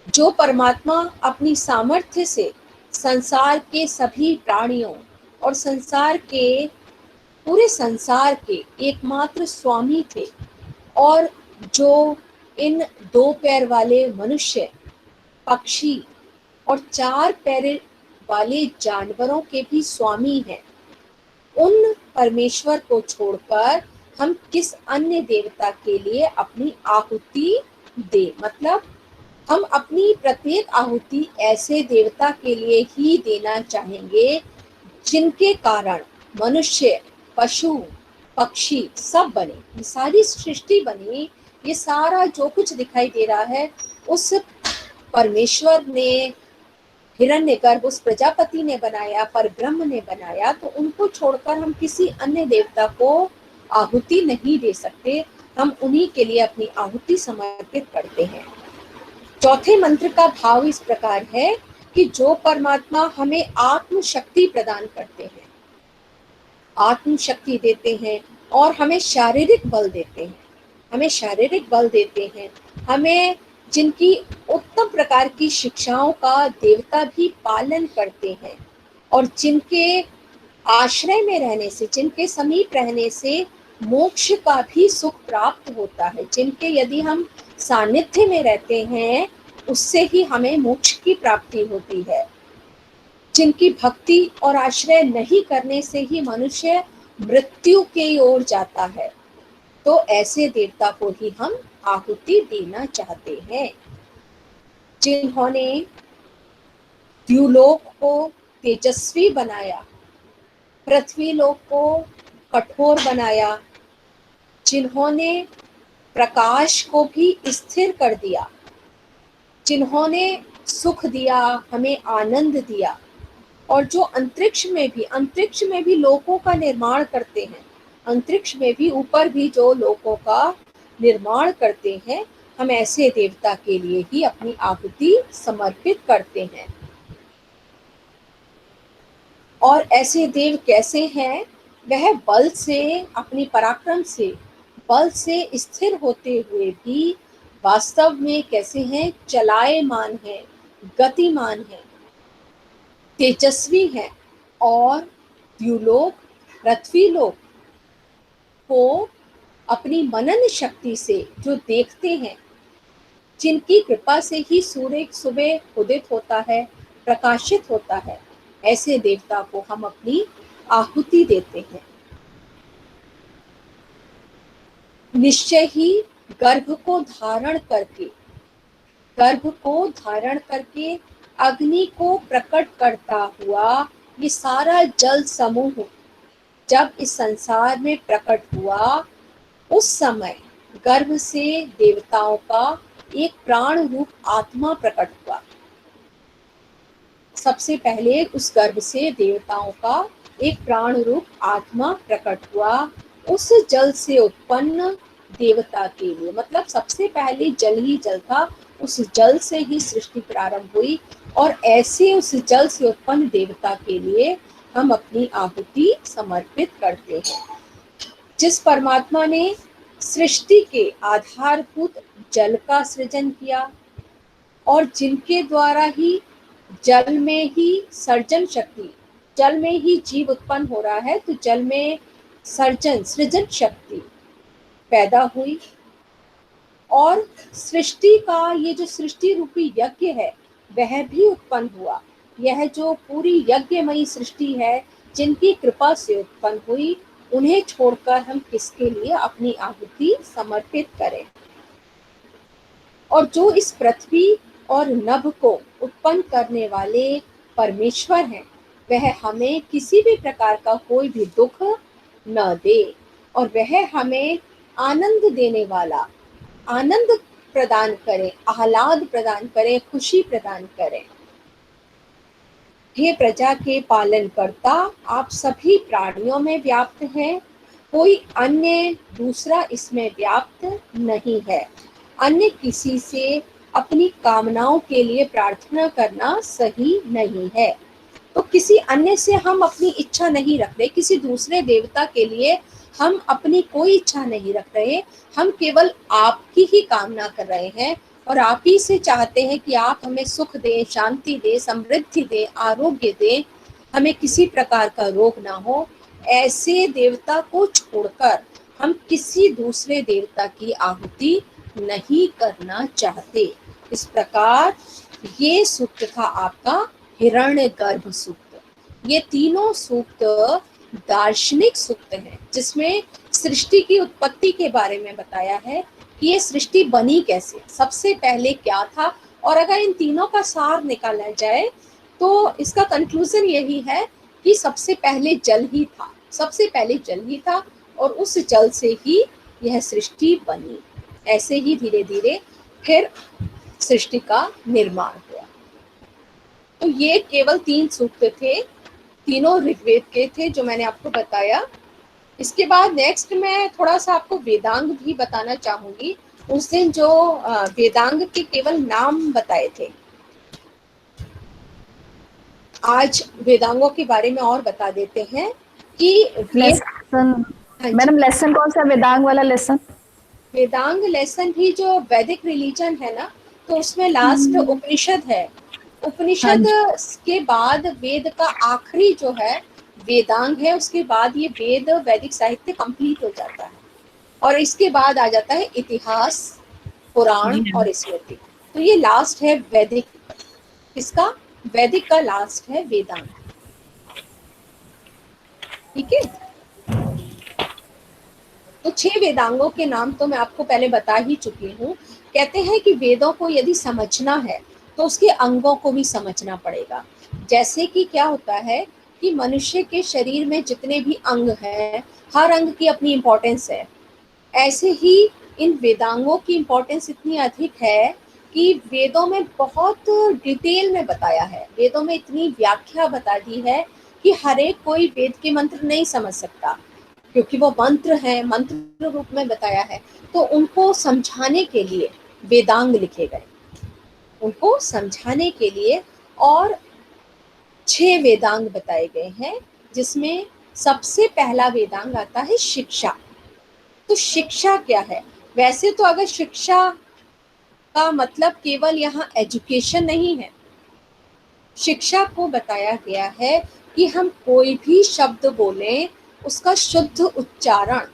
जो परमात्मा अपनी सामर्थ्य से संसार के सभी प्राणियों और संसार के पूरे संसार के एकमात्र स्वामी थे, और जो इन 2 पैर वाले मनुष्य, पक्षी और 4 पैर वाले जानवरों के भी स्वामी हैं, उन परमेश्वर को छोड़कर हम किस अन्य देवता के लिए अपनी आहुति दे। मतलब हम अपनी प्रत्येक आहुति ऐसे देवता के लिए ही देना चाहेंगे जिनके कारण मनुष्य, पशु, पक्षी सब बने, ये सारी सृष्टि बनी। ये सारा जो कुछ दिखाई दे रहा है उस परमेश्वर ने, हिरण्यगर्भ उस प्रजापति ने बनाया, परब्रह्म ने बनाया। तो उनको छोड़कर हम किसी अन्य देवता को आहुति नहीं दे सकते। हम उन्हीं के लिए अपनी आहुति समर्पित करते हैं। चौथे मंत्र का भाव इस प्रकार है कि जो परमात्मा हमें आत्म शक्ति प्रदान करते हैं, आत्म शक्ति देते हैं और हमें शारीरिक बल देते हैं, हमें शारीरिक बल देते हैं, हमें जिनकी उत्तम प्रकार की शिक्षाओं का देवता भी पालन करते हैं और जिनके आश्रय में रहने से, जिनके समीप रहने से मोक्ष का भी सुख प्राप्त होता है, जिनके यदि हम सानिध्य में रहते हैं उससे ही हमें मोक्ष की प्राप्ति होती है, जिनकी भक्ति और आश्रय नहीं करने से ही मनुष्य मृत्यु की ओर जाता है, तो ऐसे देवता को ही हम आहुति देना चाहते हैं। जिन्होंने द्युलोक को तेजस्वी बनाया, पृथ्वी लोक को कठोर बनाया, जिन्होंने प्रकाश को भी स्थिर कर दिया, जिन्होंने सुख दिया, हमें आनंद दिया, और जो अंतरिक्ष में भी लोकों का निर्माण करते हैं, अंतरिक्ष में भी ऊपर भी जो लोकों का निर्माण करते हैं, हम ऐसे देवता के लिए ही अपनी आहुति समर्पित करते हैं। और ऐसे देव कैसे हैं? वह बल से, अपनी पराक्रम से, बल से स्थिर होते हुए भी वास्तव में कैसे हैं? चलायमान हैं, गतिमान हैं, तेजस्वी हैं और द्युलोक, पृथ्वी लोक को अपनी मनन शक्ति से जो देखते हैं, जिनकी कृपा से ही सूर्य सुबह उदित होता है, प्रकाशित होता है, ऐसे देवता को हम अपनी आहुति देते हैं। निश्चय ही गर्भ को धारण करके अग्नि को प्रकट करता हुआ ये सारा जल समूह जब इस संसार में प्रकट हुआ, उस समय गर्भ से देवताओं का एक प्राण रूप आत्मा प्रकट हुआ। सबसे पहले उस गर्भ से देवताओं का एक प्राण रूप आत्मा प्रकट हुआ, उस जल से उत्पन्न देवता के लिए, मतलब सबसे पहले जल ही जल था, उस जल से ही सृष्टि प्रारंभ हुई और ऐसे उस जल से उत्पन्न देवता के लिए हम अपनी आहुति समर्पित करते हैं। जिस परमात्मा ने सृष्टि के आधारभूत जल का सृजन किया और जिनके द्वारा ही जल में ही सर्जन शक्ति, जल में ही जीव उत्पन्न हो रहा है, तो जल में सृजन शक्ति पैदा हुई और सृष्टि का ये जो सृष्टि रूपी यज्ञ है वह भी उत्पन्न हुआ। यह जो पूरी यज्ञमयी सृष्टि है, जिनकी कृपा से उत्पन्न हुई, उन्हें छोड़कर हम किसके लिए अपनी आहुति समर्पित करें। और जो इस पृथ्वी और नभ को उत्पन्न करने वाले परमेश्वर हैं, वह हमें किसी भी प्रकार का कोई भी दुख न दे और वह हमें आनंद देने वाला, आनंद प्रदान करें, आह्लाद प्रदान करें, खुशी प्रदान करें। हे प्रजा के पालन करता, आप सभी प्राणियों में व्याप्त हैं, कोई अन्य दूसरा इसमें व्याप्त नहीं है। अन्य किसी से अपनी कामनाओं के लिए प्रार्थना करना सही नहीं है। तो किसी अन्य से हम अपनी इच्छा नहीं रख रहे, किसी दूसरे देवता के लिए हम अपनी कोई इच्छा नहीं रख रहे, हम केवल आपकी ही कामना कर रहे हैं और आप ही से चाहते हैं कि आप हमें सुख दें, शांति दें, समृद्धि दें, आरोग्य दें, हमें किसी प्रकार का रोग ना हो। ऐसे देवता को छोड़कर हम किसी दूसरे देवता की आहुति नहीं करना चाहते। इस प्रकार ये सूक्त था आपका हिरण्यगर्भ सूक्त। ये तीनों सूक्त दार्शनिक सूक्त हैं, जिसमें सृष्टि की उत्पत्ति के बारे में बताया है कि ये सृष्टि बनी कैसे, सबसे पहले क्या था। और अगर इन तीनों का सार निकाला जाए तो इसका कंक्लूजन यही है कि सबसे पहले जल ही था, सबसे पहले जल ही था और उस जल से ही यह सृष्टि बनी। ऐसे ही धीरे धीरे फिर सृष्टि का निर्माण हुआ। तो ये केवल 3 सूक्त थे, तीनों ऋग्वेद के थे जो मैंने आपको बताया। इसके बाद नेक्स्ट मैं थोड़ा सा आपको वेदांग भी बताना चाहूंगी। उस दिन जो वेदांग के केवल नाम बताए थे, आज वेदांगों के बारे में और बता देते हैं कि मैडम लेसन कौन सा वेदांग वाला लेसन? वेदांग लेसन भी जो वैदिक रिलीजन है ना, तो उसमें लास्ट उपनिषद है। उपनिषद के बाद वेद का आखिरी जो है वेदांग है, उसके बाद ये वेद वैदिक साहित्य कंप्लीट हो जाता है और इसके बाद आ जाता है इतिहास, पुराण और स्मृति। तो ये लास्ट है वैदिक, इसका वैदिक का लास्ट है वेदांग। ठीक है, तो 6 वेदांगों के नाम तो मैं आपको पहले बता ही चुकी हूँ। कहते हैं कि वेदों को यदि समझना है तो उसके अंगों को भी समझना पड़ेगा। जैसे कि क्या होता है कि मनुष्य के शरीर में जितने भी अंग हैं, हर अंग की अपनी इम्पोर्टेंस है। ऐसे ही इन वेदांगों की इम्पोर्टेंस इतनी अधिक है कि वेदों में बहुत डिटेल में बताया है, वेदों में इतनी व्याख्या बता दी है कि हर एक कोई वेद के मंत्र नहीं समझ सकता, क्योंकि वो मंत्र हैं, मंत्र रूप में बताया है। तो उनको समझाने के लिए वेदांग लिखे गए, उनको समझाने के लिए। और 6 वेदांग बताए गए हैं, जिसमें सबसे पहला वेदांग आता है शिक्षा। तो शिक्षा क्या है? वैसे तो अगर शिक्षा का मतलब केवल यहाँ एजुकेशन नहीं है, शिक्षा को बताया गया है कि हम कोई भी शब्द बोलें उसका शुद्ध उच्चारण,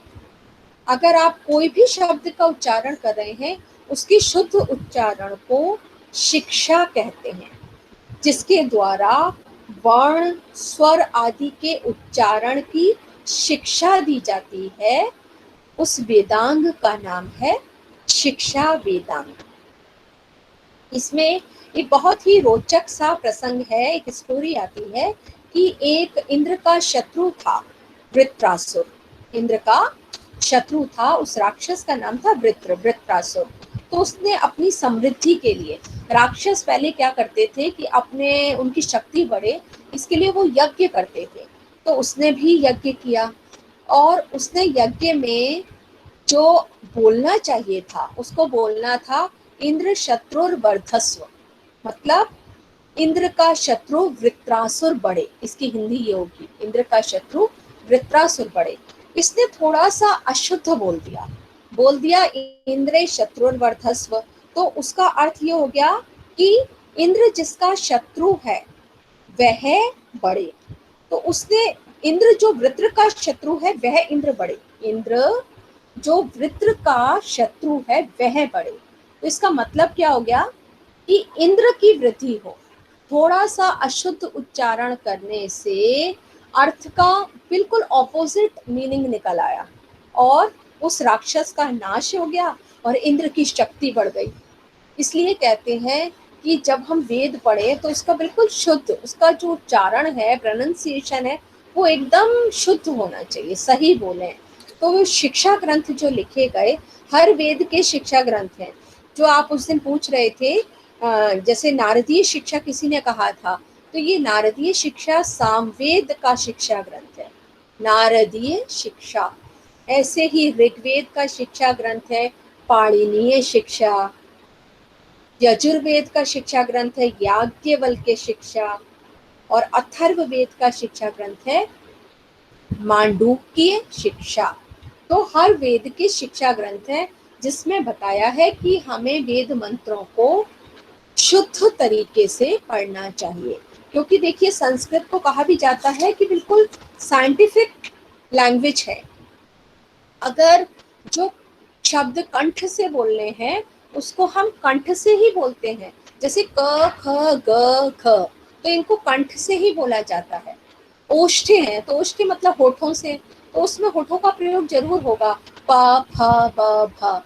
अगर आप कोई भी शब्द का उच्चारण कर रहे हैं उसकी शुद्ध उच्चारण को शिक्षा कहते हैं, जिसके द्वारा वर्ण, स्वर आदि के उच्चारण की शिक्षा दी जाती है। उस वेदांग का नाम है शिक्षा वेदांग। इसमें एक बहुत ही रोचक सा प्रसंग है, एक स्टोरी आती है कि एक इंद्र का शत्रु था वृत्रासुर। इंद्र का शत्रु था, उस राक्षस का नाम था वृत्रासुर। तो उसने अपनी समृद्धि के लिए, राक्षस पहले क्या करते थे कि अपने उनकी शक्ति बढ़े इसके लिए वो यज्ञ करते थे। तो उसने भी यज्ञ किया और उसने यज्ञ में जो बोलना चाहिए था उसको बोलना था इंद्र शत्रुर वर्धस्व, मतलब इंद्र का शत्रु वृत्रासुर बढ़े। इसकी हिंदी ये होगी, इंद्र का शत्रु वृत्रासुर बढ़े। इसने थोड़ा सा अशुद्ध बोल दिया इंद्र शत्रुर वर्धस्व। तो उसका अर्थ ये हो गया कि इंद्र जिसका शत्रु है वह बढ़े। तो उसने इंद्र जो वृत्र का शत्रु है वह इंद्र बढ़े, इंद्र जो वृत्र का शत्रु है वह बढ़े। तो इसका मतलब क्या हो गया कि इंद्र की वृद्धि हो। थोड़ा सा अशुद्ध उच्चारण करने से अर्थ का बिल्कुल ऑपोजिट मीनिंग निकल आया और उस राक्षस का नाश हो गया और इंद्र की शक्ति बढ़ गई। इसलिए कहते हैं कि जब हम वेद पढ़े तो उसका बिल्कुल शुद्ध, उसका जो उच्चारण है, प्रोनाउंसिएशन है, वो एकदम शुद्ध होना चाहिए, सही बोलें। तो वो शिक्षा ग्रंथ जो लिखे गए, हर वेद के शिक्षा ग्रंथ हैं। जो आप उस दिन पूछ रहे थे, जैसे नारदीय शिक्षा किसी ने कहा था, तो ये नारदीय शिक्षा सामवेद का शिक्षा ग्रंथ है, नारदीय शिक्षा। ऐसे ही ऋग्वेद का शिक्षा ग्रंथ है पाणिनीय शिक्षा, यजुर्वेद का शिक्षा ग्रंथ है याज्ञवल्क्य शिक्षा, और अथर्ववेद का शिक्षा ग्रंथ है मांडूक्य शिक्षा। तो हर वेद के शिक्षा ग्रंथ है जिसमें बताया है कि हमें वेद मंत्रों को शुद्ध तरीके से पढ़ना चाहिए। क्योंकि देखिए संस्कृत को कहा भी जाता है कि बिल्कुल साइंटिफिक लैंग्वेज है। अगर जो शब्द कंठ से बोलने हैं उसको हम कंठ से ही बोलते हैं, जैसे क ख ग ख, तो इनको कंठ से ही बोला जाता है। ओष्ठे हैं तो ओष्ठे मतलब होठों से, तो उसमें होठों का प्रयोग जरूर होगा, प फ ब भ।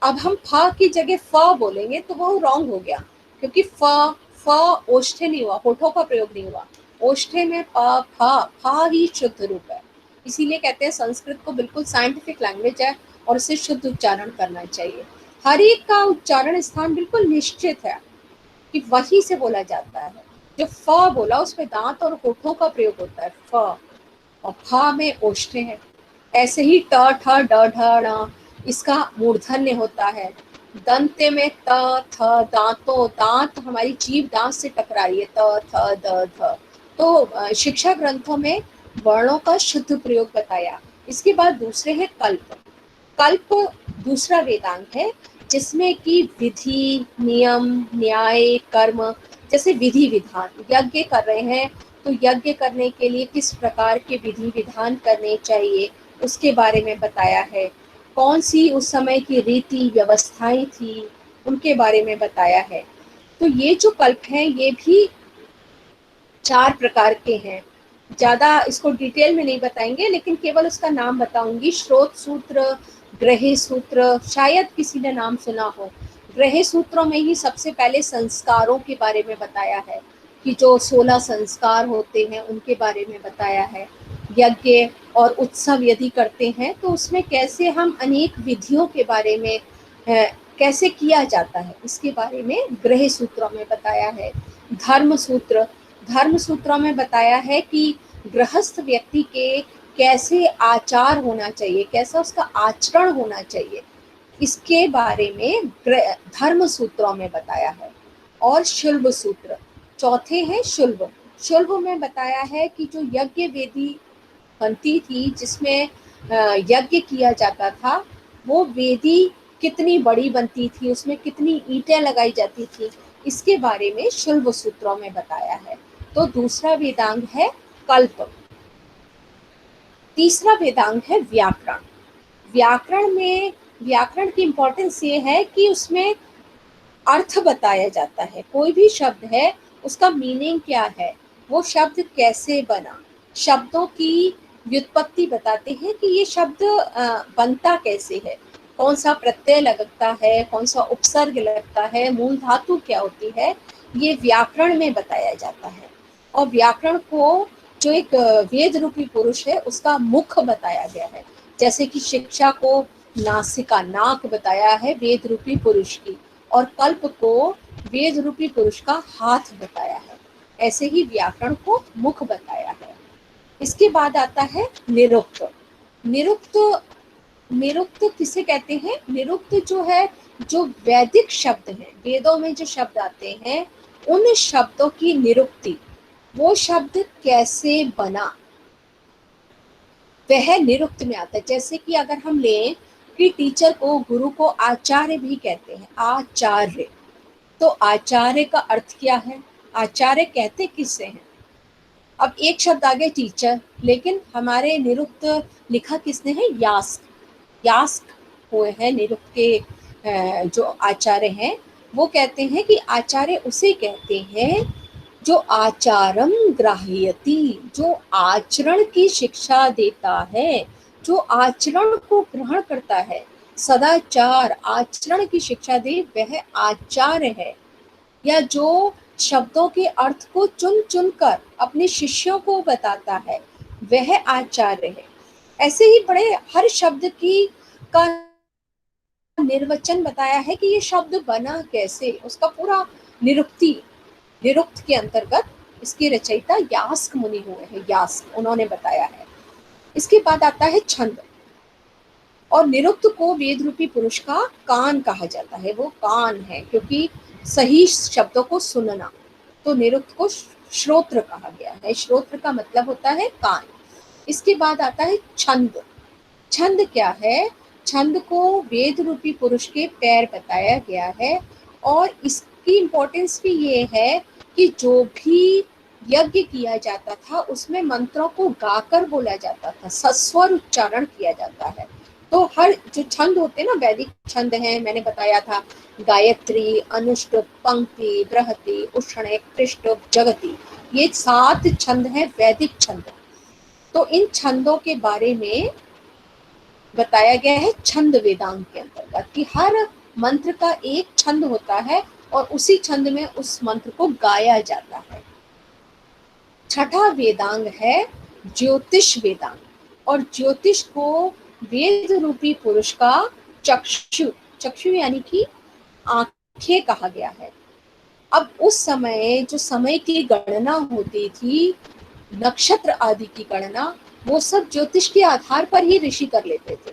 अब हम फ की जगह फ बोलेंगे तो वो रॉन्ग हो गया, क्योंकि फ ओष्ठे नहीं हुआ, होठों का प्रयोग नहीं हुआ। ओष्ठे में प फ ही शुद्ध रूप है। इसीलिए कहते हैं संस्कृत को बिल्कुल साइंटिफिक लैंग्वेज है और उसे शुद्ध उच्चारण करना चाहिए। हर एक का उच्चारण स्थान बिल्कुल निश्चित है कि वही से बोला जाता है। जो फ बोला उसमें दांत और होठों का प्रयोग होता है, फ, और फ में ओष्ठे है। ऐसे ही ट ठ ड ढ ण, इसका मूर्धन्य होता है। दंते में त थ, दांतों, दांत हमारी जीभ दांत से टकरा रही है, त थ द ध। तो शिक्षा ग्रंथों में वर्णों का शुद्ध प्रयोग बताया। इसके बाद दूसरे है कल्प। कल्प दूसरा वेदांग है जिसमें कि विधि, नियम, न्याय, कर्म जैसे विधि विधान, यज्ञ कर रहे हैं तो यज्ञ करने के लिए किस प्रकार के विधि विधान करने चाहिए उसके बारे में बताया है। कौन सी उस समय की रीति व्यवस्थाएं थी उनके बारे में बताया है। तो ये जो कल्प हैं ये भी 4 प्रकार के हैं। ज़्यादा इसको डिटेल में नहीं बताएंगे, लेकिन केवल उसका नाम बताऊंगी। श्रोत सूत्र, ग्रह सूत्र, शायद किसी ने नाम सुना हो। ग्रह सूत्रों में ही सबसे पहले संस्कारों के बारे में बताया है कि जो 16 संस्कार होते हैं उनके बारे में बताया है। यज्ञ और उत्सव यदि करते हैं तो उसमें कैसे हम अनेक विधियों के बारे में कैसे किया जाता है इसके बारे में ग्रह सूत्रों में बताया है। धर्म सूत्रों में बताया है कि गृहस्थ व्यक्ति के कैसे आचार होना चाहिए, कैसा उसका आचरण होना चाहिए, इसके बारे में धर्म सूत्रों में बताया है। और शुल्ब सूत्र चौथे हैं। शुल्ब में बताया है कि जो यज्ञ वेदी बनती थी जिसमें यज्ञ किया जाता था, वो वेदी कितनी बड़ी बनती थी, उसमें कितनी ईंटें लगाई जाती थी, इसके बारे में शुल्ब सूत्रों में बताया है। तो दूसरा वेदांग है कल्प। तीसरा वेदांग है व्याकरण। व्याकरण की इंपॉर्टेंस ये है कि उसमें अर्थ बताया जाता है। कोई भी शब्द है उसका मीनिंग क्या है, वो शब्द कैसे बना, शब्दों की व्युत्पत्ति बताते हैं कि ये शब्द बनता कैसे है, कौन सा प्रत्यय लगता है, कौन सा उपसर्ग लगता है, मूल धातु क्या होती है, ये व्याकरण में बताया जाता है। और व्याकरण को जो एक वेद रूपी पुरुष है उसका मुख बताया गया है। जैसे कि शिक्षा को नासिका, नाक बताया है वेद रूपी पुरुष की, और कल्प को वेद रूपी पुरुष का हाथ बताया है। ऐसे ही व्याकरण को मुख बताया है। इसके बाद आता है निरुक्त। निरुक्त किसे कहते हैं? निरुक्त जो है, जो वैदिक शब्द हैं, वेदों में जो शब्द आते हैं उन शब्दों की निरुक्ति, वो शब्द कैसे बना, वह निरुक्त में आता है। जैसे कि अगर हम लें कि टीचर को, गुरु को आचार्य भी कहते हैं, आचार्य, तो आचार्य का अर्थ क्या है, आचार्य कहते किससे हैं? अब एक शब्द आगे टीचर, लेकिन हमारे निरुक्त लिखा किसने है? यास्क हुए हैं निरुक्त के जो आचार्य हैं। वो कहते हैं कि आचार्य उसे कहते हैं जो आचारम ग्राह्यति, जो आचरण की शिक्षा देता है, जो आचरण को ग्रहण करता है, सदाचार आचरण की शिक्षा दे, वह आचार्य है। या जो शब्दों के अर्थ को चुन चुन कर अपने शिष्यों को बताता है, वह आचार्य है। ऐसे ही बड़े हर शब्द का निर्वचन बताया है कि ये शब्द बना कैसे, उसका पूरा निरुक्त के अंतर्गत इसके रचयिता यास्क मुनि हुए हैं। यास्क, उन्होंने बताया है। इसके बाद आता है छंद। और निरुक्त को वेद रूपी पुरुष का कान कहा जाता है। वो कान है क्योंकि सही शब्दों को सुनना, तो निरुक्त को श्रोत्र कहा गया है। श्रोत्र का मतलब होता है कान। इसके बाद आता है छंद। छंद क्या है? छंद को वेद रूपी पुरुष के पैर बताया गया है। और इसकी इम्पोर्टेंस भी ये है कि जो भी यज्ञ किया जाता था उसमें मंत्रों को गाकर बोला जाता था, सस्वर उच्चारण किया जाता है। तो हर जो छंद होते हैं ना, वैदिक छंद हैं, मैंने बताया था, गायत्री, अनुष्टुप, पंक्ति, बृहति, उष्णिक, त्रिष्टुप, जगति, ये 7 छंद हैं वैदिक छंद। तो इन छंदों के बारे में बताया गया है छंद वेदांग के अंतर्गत कि हर मंत्र का एक छंद होता है और उसी छंद में उस मंत्र को गाया जाता है। छठा वेदांग है ज्योतिष वेदांग। और ज्योतिष को वेद रूपी पुरुष का चक्षु यानी कि आंखें कहा गया है। अब उस समय जो समय की गणना होती थी, नक्षत्र आदि की गणना, वो सब ज्योतिष के आधार पर ही ऋषि कर लेते थे।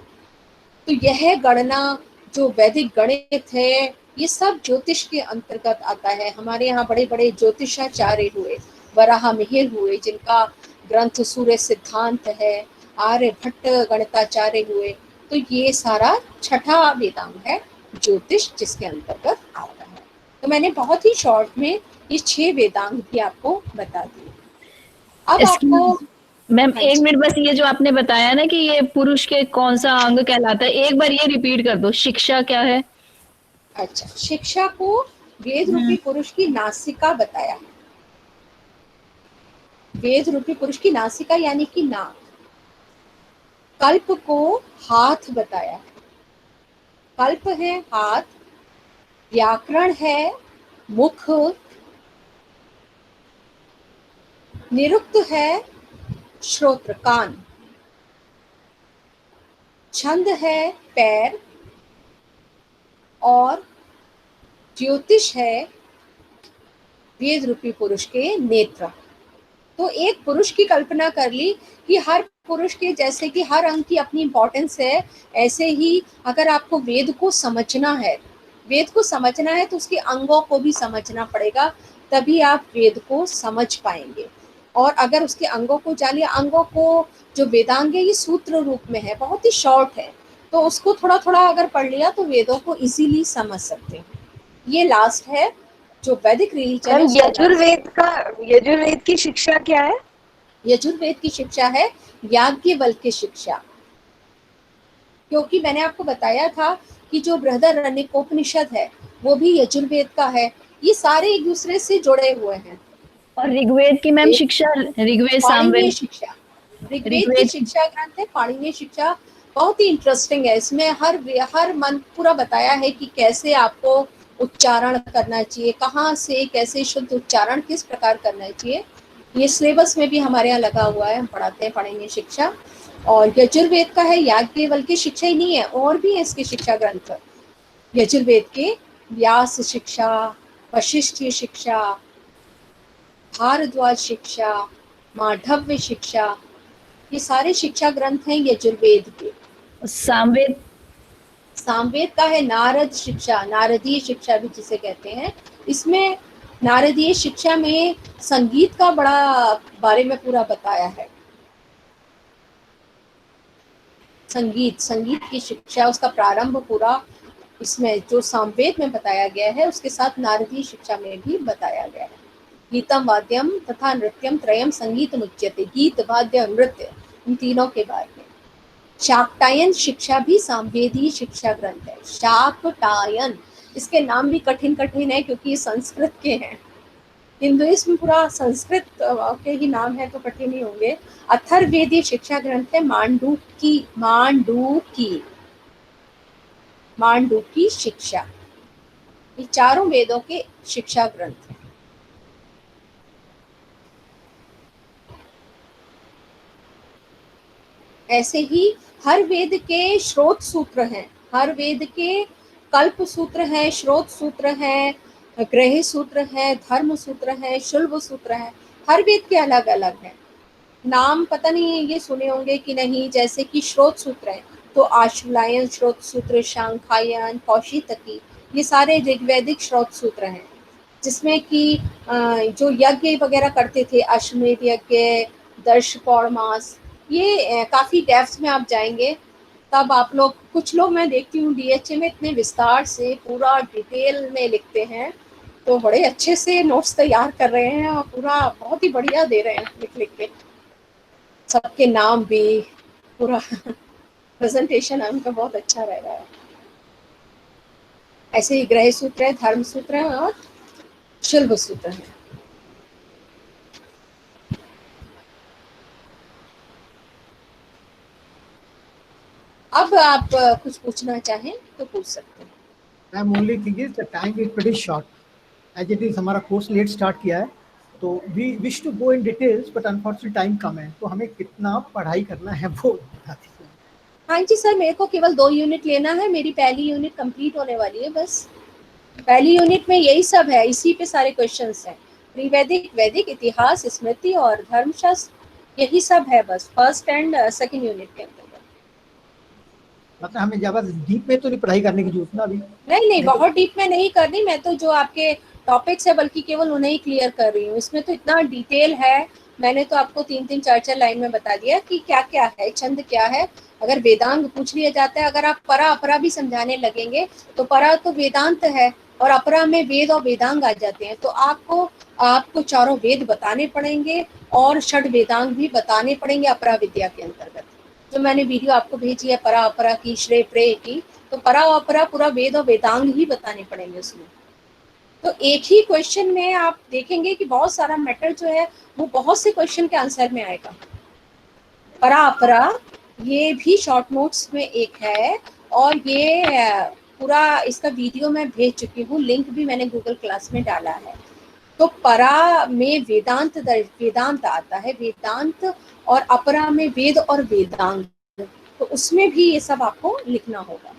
तो यह गणना जो वैदिक गणित है, ये सब ज्योतिष के अंतर्गत आता है। हमारे यहाँ बड़े बड़े ज्योतिषाचार्य हुए, वराह मिहिर हुए जिनका ग्रंथ सूर्य सिद्धांत है, आर्यभट्ट गणिताचार्य हुए। तो ये सारा छठा वेदांग है ज्योतिष जिसके अंतर्गत आता है। तो मैंने बहुत ही शॉर्ट में ये 6 वेदांग भी आपको बता दिए। अब आपको मैम हाँ एक जी। मिनट बस, ये जो आपने बताया ना कि ये पुरुष के कौन सा अंग कहलाता है, एक बार ये रिपीट कर दो, शिक्षा क्या है? अच्छा, शिक्षा को वेद रूपी पुरुष की नासिका बताया है। वेद रूपी पुरुष की नासिका यानी कि नाक। कल्प को हाथ बताया है। कल्प है हाथ, व्याकरण है मुख, निरुक्त है श्रोत्र कान, छंद है पैर, और ज्योतिष है वेद रूपी पुरुष के नेत्र। तो एक पुरुष की कल्पना कर ली कि हर पुरुष के जैसे कि हर अंग की अपनी इंपॉर्टेंस है, ऐसे ही अगर आपको वेद को समझना है, वेद को समझना है तो उसके अंगों को भी समझना पड़ेगा, तभी आप वेद को समझ पाएंगे। और अगर उसके अंगों को जानिए, अंगों को जो वेदांग है ये सूत्र रूप में है, बहुत ही शॉर्ट है, तो उसको थोड़ा थोड़ा अगर पढ़ लिया तो वेदों को इजीली समझ सकते हैं। ये लास्ट है जो वैदिक रिलीजन है मैम उसका लास्ट। यजुर्वेद की शिक्षा क्या है? यजुर्वेद की शिक्षा है याज्ञवल्क्य शिक्षा, क्योंकि मैंने आपको बताया था कि जो बृहदारण्यकोपनिषद है वो भी यजुर्वेद का है। ये सारे एक दूसरे से जुड़े हुए हैं। और ऋग्वेद की मैम शिक्षा, ऋग्वेद पाणिनीय सामवेद? शिक्षा, ऋग्वेद की शिक्षा ग्रंथ है पाणिनीय शिक्षा, बहुत ही इंटरेस्टिंग है। इसमें हर मंत्र पूरा बताया है कि कैसे आपको उच्चारण करना चाहिए, कहाँ से कैसे शुद्ध उच्चारण किस प्रकार करना चाहिए। ये सिलेबस में भी हमारे यहाँ लगा हुआ है, हम पढ़ाते हैं पाणिनीय शिक्षा। और यजुर्वेद का है याज्ञवल्क्य शिक्षा ही नहीं है, और भी है इसके शिक्षा ग्रंथ यजुर्वेद के। व्यास शिक्षा, वशिष्ठ शिक्षा, भारद्वाज शिक्षा, माधव्य शिक्षा, ये सारे शिक्षा ग्रंथ हैं यजुर्वेद के। सामवेद? सामवेद का है नारद शिक्षा, नारदीय शिक्षा भी जिसे कहते हैं। इसमें नारदीय शिक्षा में संगीत का बड़ा बारे में पूरा बताया है। संगीत की शिक्षा, उसका प्रारंभ पूरा इसमें जो सामवेद में बताया गया है उसके साथ नारदीय शिक्षा में भी बताया गया है। गीतम वाद्यम तथा नृत्यम त्रयम संगीतम उच्यते, गीत वाद्य नृत्य इन तीनों के बारे में। शाक्टायन शिक्षा भी सामवेदी शिक्षा ग्रंथ है। शाक्टायन, इसके नाम भी कठिन है क्योंकि ये संस्कृत के हैं। हिंदुइज्म पूरा संस्कृत के ही नाम है तो कठिन ही होंगे। अथर्ववेदी शिक्षा ग्रंथ है मांडूकी शिक्षा। ये चारों वेदों के शिक्षा ग्रंथ हैं। ऐसे ही हर वेद के श्रोत सूत्र हैं, हर वेद के कल्प सूत्र हैं, श्रोत सूत्र हैं, ग्रह सूत्र है, धर्म सूत्र है, शुल्ब सूत्र है। हर वेद के अलग अलग हैं। नाम पता नहीं ये सुने होंगे कि नहीं, जैसे कि श्रोत सूत्र है तो आश्वलायन श्रोत सूत्र, शांखायन, कौशितकी, ये सारे ऋग्वैदिक श्रोत सूत्र हैं, जिसमें कि जो यज्ञ वगैरह करते थे, अश्वमेध यज्ञ, दर्श पौर्णमास, ये काफ़ी डेप्थ में आप जाएंगे तब आप लोग, कुछ लोग मैं देखती हूँ डीएचए में इतने विस्तार से पूरा डिटेल में लिखते हैं, तो बड़े अच्छे से नोट्स तैयार कर रहे हैं और पूरा बहुत ही बढ़िया दे रहे हैं लिख के, सबके नाम भी, पूरा प्रेजेंटेशन उनका बहुत अच्छा रह रहा है। ऐसे ही ग्रह सूत्र है, धर्म सूत्र है और शुल्ब सूत्र है। अब आप कुछ पूछना चाहें तो पूछ सकते हैं। Ma'am only thing is the time is pretty short, as it is हमारा कोर्स लेट स्टार्ट किया है, तो we wish to go in details but unfortunate time कम है, तो हमें कितना पढ़ाई करना है वो बता दीजिए। हाँ जी सर, मेरे को केवल 2 यूनिट लेना है, मेरी पहली यूनिट कंप्लीट होने वाली है। बस पहली यूनिट में यही सब है, इसी पे सारे क्वेश्चंस हैं, प्रीवैदिक, वैदिक, इतिहास, स्मृति और धर्मशास्त्र, यही सब है बस फर्स्ट एंड सेकंड यूनिट के अंदर। मतलब हमें ज्यादा डीप में तो नहीं पढ़ाई करने की जरूरत ना अभी? नहीं, बहुत डीप में नहीं करनी, मैं तो जो आपके टॉपिक्स है बल्कि केवल उन्हें ही क्लियर कर रही हूँ। इसमें तो इतना डिटेल है, मैंने तो आपको 3-3, 4-4 लाइन में बता दिया कि क्या क्या है, छंद क्या है, अगर वेदांग पूछ लिया जाता है, अगर आप परा अपरा भी समझाने लगेंगे तो परा तो वेदांत है और अपरा में वेद और वेदांग आ जाते हैं, तो आपको चारों वेद बताने पड़ेंगे और षड वेदांग भी बताने पड़ेंगे अपरा विद्या के अंतर्गत। जो मैंने वीडियो आपको भेजी है परा अपरा की, श्रेय प्रेय की, तो परा अपरा पूरा वेद और वेदांग ही बताने पड़ेंगे उसमें। तो एक ही क्वेश्चन में आप देखेंगे कि बहुत सारा मैटर जो है वो बहुत से क्वेश्चन के आंसर में आएगा। परा अपरा ये भी शॉर्ट नोट्स में एक है और ये पूरा इसका वीडियो मैं भेज चुकी हूँ, लिंक भी मैंने गूगल क्लास में डाला है। तो परा में वेदांत आता है, वेदांत, और अपरा में वेद और वेदांग, तो उसमें भी ये सब आपको लिखना होगा।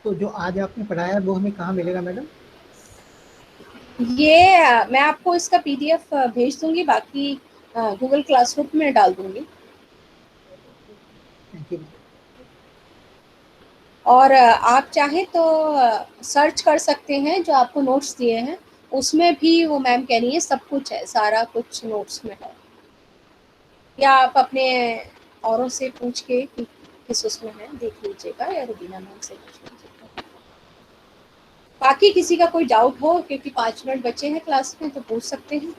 तो जो आज आपने पढ़ाया है वो हमें कहाँ मिलेगा मैडम? ये मैं आपको इसका PDF भेज दूंगी, बाकी गूगल क्लासरूम में डाल दूंगी। Thank you. और आप चाहें तो सर्च कर सकते हैं, जो आपको नोट्स दिए हैं उसमें भी वो मैम कह रही है सब कुछ है, सारा कुछ नोट्स में है, या आप अपने औरों से पूछ के कि किस उसमें है देख लीजिएगा, या रुबीना मैम से पूछ लीजिएगा। बाकी किसी का कोई डाउट हो, क्योंकि 5 मिनट बचे हैं क्लास में, तो पूछ सकते हैं।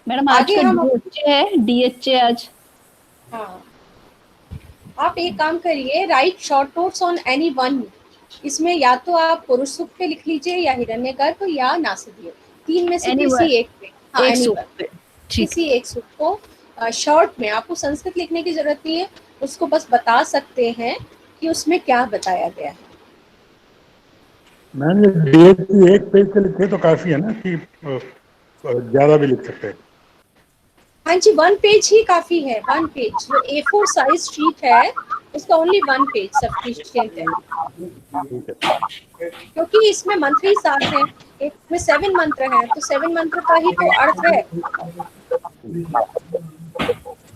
मैडम आज आगे का हम DHA है, DHA आज। हाँ, आप एक काम करिए, right short notes on any one. इसमें या तो आप पुरुष सूक्त पे लिख लीजिए, या हिरण्यगर्भ, या नासदीय, 3 में से किसी एक पे। हाँ, एक anyone, सूक्त पे, ठीक किसी एक सूक्त को शॉर्ट में, आपको संस्कृत लिखने की जरूरत नहीं है, उसको बस बता सकते हैं कि उसमें क्या बताया गया है। मैम ये DHA एक पेज से लिखे तो काफी है ना, कि ज्यादा भी लिख सकते हैं? हाँ जी, 1 पेज ही काफी है, 1 पेज। जो A4 साइज शीट है उसका ओनली 1 पेज सफिशिएंट है, क्योंकि इसमें मंत्र ही 7 है, एक में 7 मंत्र हैं, तो 7 मंत्र का ही तो अर्थ है,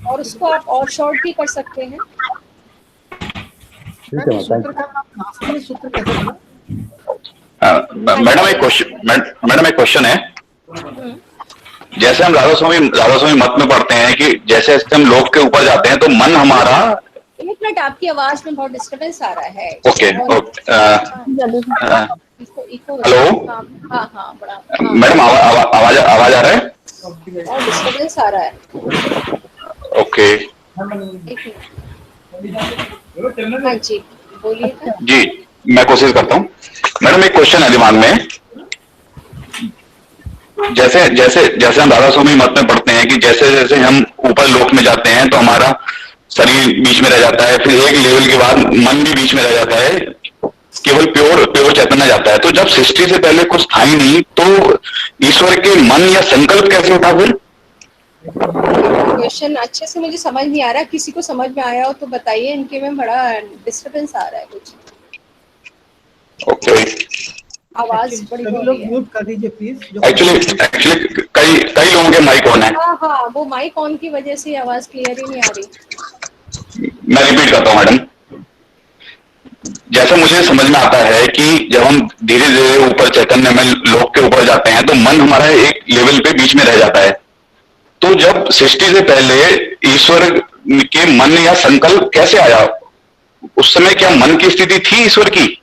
और उसको आप और शॉर्ट भी कर सकते हैं। सूत्र का नाम नास्तीय सूत्र कैसे बना? मैडम एक क्वेश्चन है। जैसे हम राधा स्वामी मत में पढ़ते हैं कि जैसे जैसे हम लोक के ऊपर जाते हैं तो मन हमारा। एक मिनट, आपकी आवाज में बहुत डिस्टरबेंस आ रहा है। Okay, hello. हाँ हाँ, बड़ा मैडम आवाज आ रहा है? और डिस्टरबेंस आ रहा है। ओके, हाँ जी, बोलिए। जी मैं कोशिश करता हूँ। मैडम एक क्वेश्चन है दिमाग में। जैसे जैसे जैसे हम राधा स्वामी मत में पढ़ते हैं कि जैसे जैसे हम ऊपर लोक में जाते हैं तो हमारा शरीर बीच में रह जाता है, फिर एक लेवल के बाद मन भी बीच में रह जाता है, केवल प्योर चैतन्य जाता है। तो जब सृष्टि से पहले कुछ था ही नहीं, तो ईश्वर के मन या संकल्प कैसे उठा फिर? क्वेश्चन अच्छे से मुझे समझ नहीं आ रहा, किसी को समझ में आया हो तो बताइए, इनके में बड़ा डिस्टरबेंस आ रहा है कुछ। ओके, आवाज बड़ी हो रही है। म्यूट कर दीजिए प्लीज। एक्चुअली कई लोगों के माइक ऑन है। हाँ हाँ, वो माइक ऑन की वजह से आवाज क्लियर ही नहीं आ रही। मैं रिपीट करता हूँ मैडम। जैसा मुझे समझ में आता है कि जब हम धीरे धीरे ऊपर चैतन्य में लोक के ऊपर जाते हैं तो मन हमारा एक लेवल पे बीच में रह जाता है। तो जब सृष्टि से पहले ईश्वर के मन या संकल्प कैसे आया? उस समय क्या मन की स्थिति थी ईश्वर की?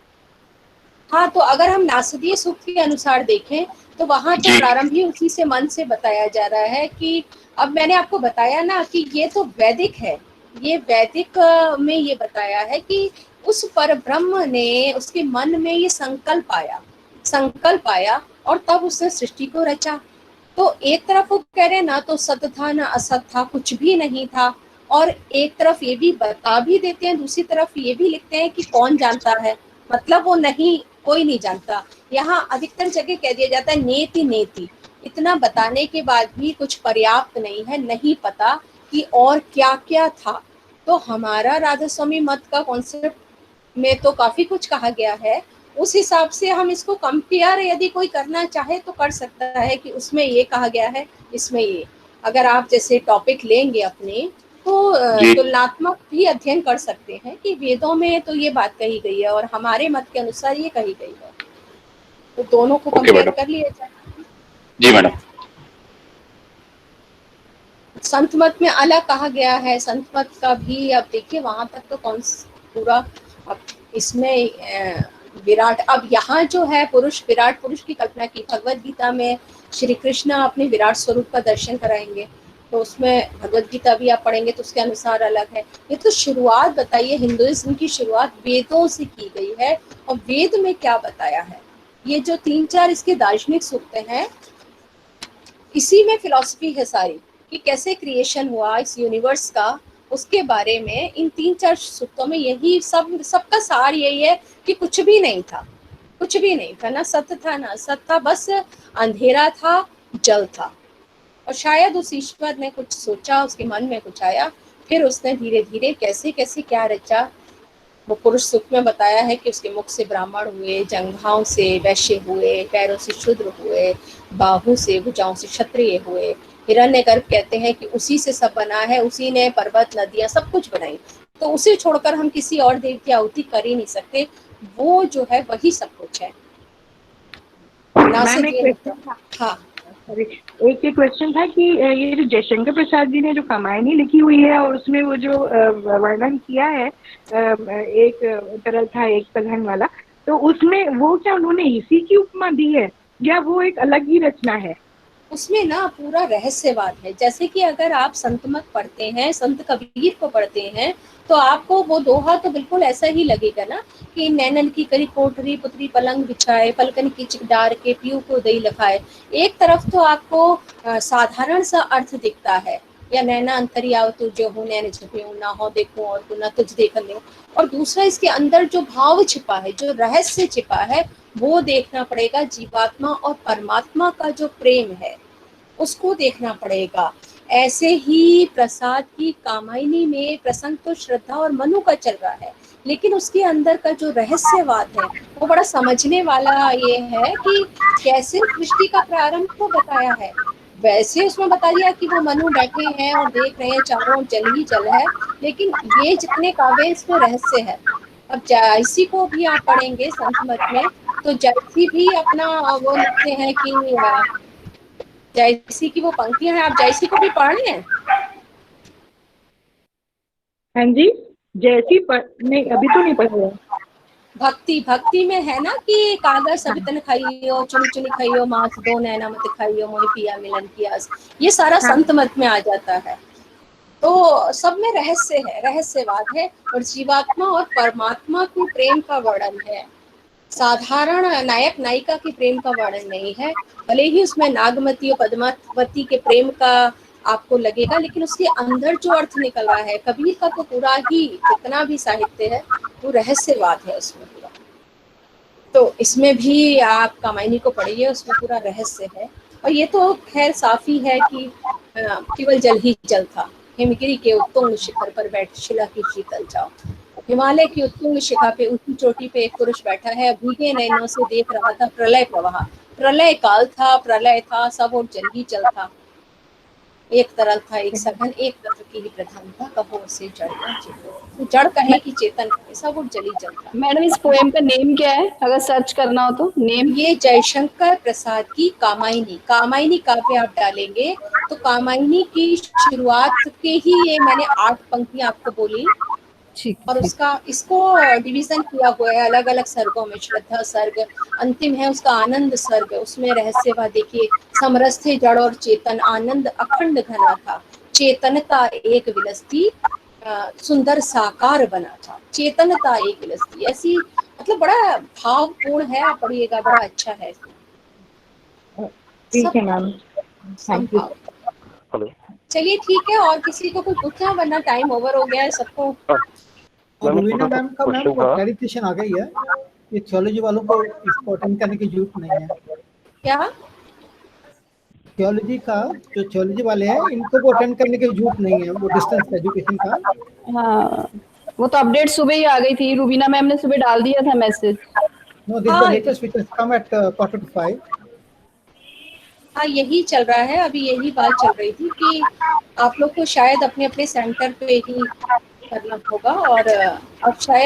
हाँ, तो अगर हम नासदीय सूक्त के अनुसार देखें तो वहां तो प्रारंभ ही उसी से मन से बताया जा रहा है कि अब मैंने आपको बताया ना कि ये तो वैदिक है, ये वैदिक में ये बताया है कि उस परब्रह्म ने, उसके मन में ये संकल्प आया और तब उसने सृष्टि को रचा। तो एक तरफ वो कह रहे ना तो सत था ना असत था, कुछ भी नहीं था, और एक तरफ ये भी बता भी देते हैं, दूसरी तरफ ये भी लिखते हैं कि कौन जानता है, मतलब वो नहीं, कोई नहीं जानता। यहाँ अधिकतर जगह कह दिया जाता है नेति नेति, इतना बताने के बाद भी कुछ पर्याप्त नहीं है, नहीं पता कि और क्या क्या था। तो हमारा राधा स्वामी मत का कॉन्सेप्ट में तो काफी कुछ कहा गया है, उस हिसाब से हम इसको कंपेयर यदि कोई करना चाहे तो कर सकता है कि उसमें ये कहा गया है, इसमें ये। अगर आप जैसे टॉपिक लेंगे अपने तो तुलनात्मक भी अध्ययन कर सकते हैं कि वेदों में तो ये बात कही गई है और हमारे मत के अनुसार ये कही गई है, तो दोनों को कंपेयर कर लिया जाए। जी मैडम। संत मत में अलग कहा गया है, संत मत का भी अब देखिए वहां तक तो कौन पूरा, अब इसमें विराट, अब यहाँ जो है पुरुष, विराट पुरुष की कल्पना की। भगवत गीता में श्री कृष्ण अपने विराट स्वरूप का दर्शन कराएंगे, तो उसमें भगवत गीता भी आप पढ़ेंगे तो उसके अनुसार अलग है। ये तो शुरुआत बताइए, हिंदुइज्म की शुरुआत वेदों से की गई है, और वेद में क्या बताया है, ये जो 3-4 इसके दार्शनिक सूक्त हैं, इसी में फिलॉसफी है सारी कि कैसे क्रिएशन हुआ इस यूनिवर्स का, उसके बारे में इन 3-4 सूक्तों में यही सबका सार यही है कि कुछ भी नहीं था, कुछ भी नहीं था, ना सत्य था ना असत था, बस अंधेरा था, जल था। और शायद उस ईश्वर ने कुछ सोचा, उसके मन में कुछ आया, फिर उसने धीरे धीरे कैसे कैसे क्या रचा। वो पुरुष सुख में बताया है कि उसके मुख से ब्राह्मण हुए, जंघाओं से वैश्य हुए, पैरों से शूद्र हुए, बाहु से भुजाओं से क्षत्रिय हुए। हिरण्यगर्भ कहते हैं कि उसी से सब बना है, उसी ने पर्वत नदियां सब कुछ बनाई, तो उसे छोड़कर हम किसी और देव की आहुति कर ही नहीं सकते, वो जो है वही सब कुछ है। हाँ, एक क्वेश्चन था कि ये जो जयशंकर प्रसाद जी ने जो कामायनी लिखी हुई है और उसमें वो जो वर्णन किया है, एक तरल था एक प्रधान वाला, तो उसमें वो क्या उन्होंने इसी की उपमा दी है या वो एक अलग ही रचना है? उसमें ना पूरा रहस्यवाद है। जैसे कि अगर आप संत मत पढ़ते हैं, संत कबीर को पढ़ते हैं, तो आपको वो दोहा तो बिल्कुल ऐसा ही लगेगा ना कि नैनन की करी कोठरी, पुत्री पलंग बिछाए, पलकन की चिक डार के, पीऊ को दही लखाए। एक तरफ तो आपको साधारण सा अर्थ दिखता है, या नैना अंतरियाव तू जो हो, नैन झुके ना हो देखूं और तू ना तुझ देख ले, और दूसरा इसके अंदर जो भाव छिपा है, जो रहस्य छिपा है, वो देखना पड़ेगा। जीवात्मा और परमात्मा का जो प्रेम है उसको देखना पड़ेगा। ऐसे ही प्रसाद की कामायनी में प्रसंग तो श्रद्धा और मनु का चल रहा है, लेकिन उसके अंदर का जो रहस्यवाद है वो बड़ा समझने वाला ये है कि कैसे सृष्टि का प्रारंभ को बताया है। वैसे उसमें बता दिया कि वो मनु बैठे हैं और देख रहे हैं चारों जल ही जल है, लेकिन ये जितने काव्य इसमें रहस्य है। अब जायसी को भी आप पढ़ेंगे संत मत में, तो जायसी भी अपना वो लिखते हैं कि जायसी की वो पंक्तियां हैं, आप जायसी को भी पढ़ रहे हैं? हाँ जी, जैसी नहीं, अभी तो नहीं पढ़ रहे। भक्ति में है ना कि कागर सबितन खाइयो, चुनी चुनी खाइयो, मांस दो नैना मत खाइयो, मोहि पिया मिलन कियास, ये सारा संत मत में आ जाता है। तो सब में रहस्य है, रहस्यवाद है, और जीवात्मा और परमात्मा के प्रेम का वर्णन है। साधारण नायक नायिका के प्रेम का वर्णन नहीं है। भले ही उसमें नागमती और पद्मावती के प्रेम का आपको लगेगा, लेकिन उसके अंदर जो अर्थ निकल रहा है, कबीर का तो पूरा ही जितना भी साहित्य है वो रहस्यवाद है उसमें पूरा। तो इसमें भी आप कामायनी को पढ़िए, उसमें पूरा रहस्य है। और ये तो खैर साफी है कि केवल जल ही जल था। हिमगिरी के उत्तुंग शिखर पर बैठ शिला की शीतल जाओ। हिमालय की उत्तुंग शिखा पे, ऊंची चोटी पे एक पुरुष बैठा है, भीगे नैनों से देख रहा था प्रलय प्रवाह। प्रलय काल था, प्रलय था, सब और जल ही जल था। एक तरल था एक सघन, एक तत्व की ही प्रधानता, कहो उसे जड़ का चेतन। तो जड़ कहे कि चेतन कहे, सब और जल ही जल था। मैडम इस पोएम का नेम क्या है, अगर सर्च करना हो तो? नेम ये जयशंकर प्रसाद की कामायनी, कामायनी काव्य आप डालेंगे तो कामायनी की शुरुआत के ही ये मैंने 8 पंक्तियां आपको बोली, और उसका इसको डिवीजन किया हुआ है अलग अलग सर्गों में। श्रद्धा सर्ग, अंतिम है उसका आनंद सर्ग, उसमें रहस्यवाद देखिए। समरस्थे जड़ और चेतन, आनंद अखंड घना था, चेतनता एक विलसती, सुंदर साकार बना था। चेतनता एक विलसती, ऐसी मतलब बड़ा भावपूर्ण है, आप पढ़िएगा, बड़ा अच्छा है। ठीक है मैम, थैंक यू। चलिए ठीक है, और किसी को कुछ पूछना, वरना टाइम ओवर हो गया है सबको। रूबीना मैम का मैम क्लैरिफिकेशन आ गई है, ये थियोलॉजी वालों को इसको अटेंड करने की जरूरत नहीं है। क्या थियोलॉजी का, जो थियोलॉजी वाले हैं इनको वो अटेंड करने की जरूरत नहीं है, वो डिस्टेंस एजुकेशन का। हाँ, वो तो अपडेट सुबह ही आ गई थी, रूबीना मैम ने सुबह डाल दिया था message. No, this the latest which has come at 4:45। हाँ, यही चल रहा है अभी, यही बात चल रही थी कि आप लोग को शायद अपने अपने सेंटर पे ही करना होगा, और अब शायद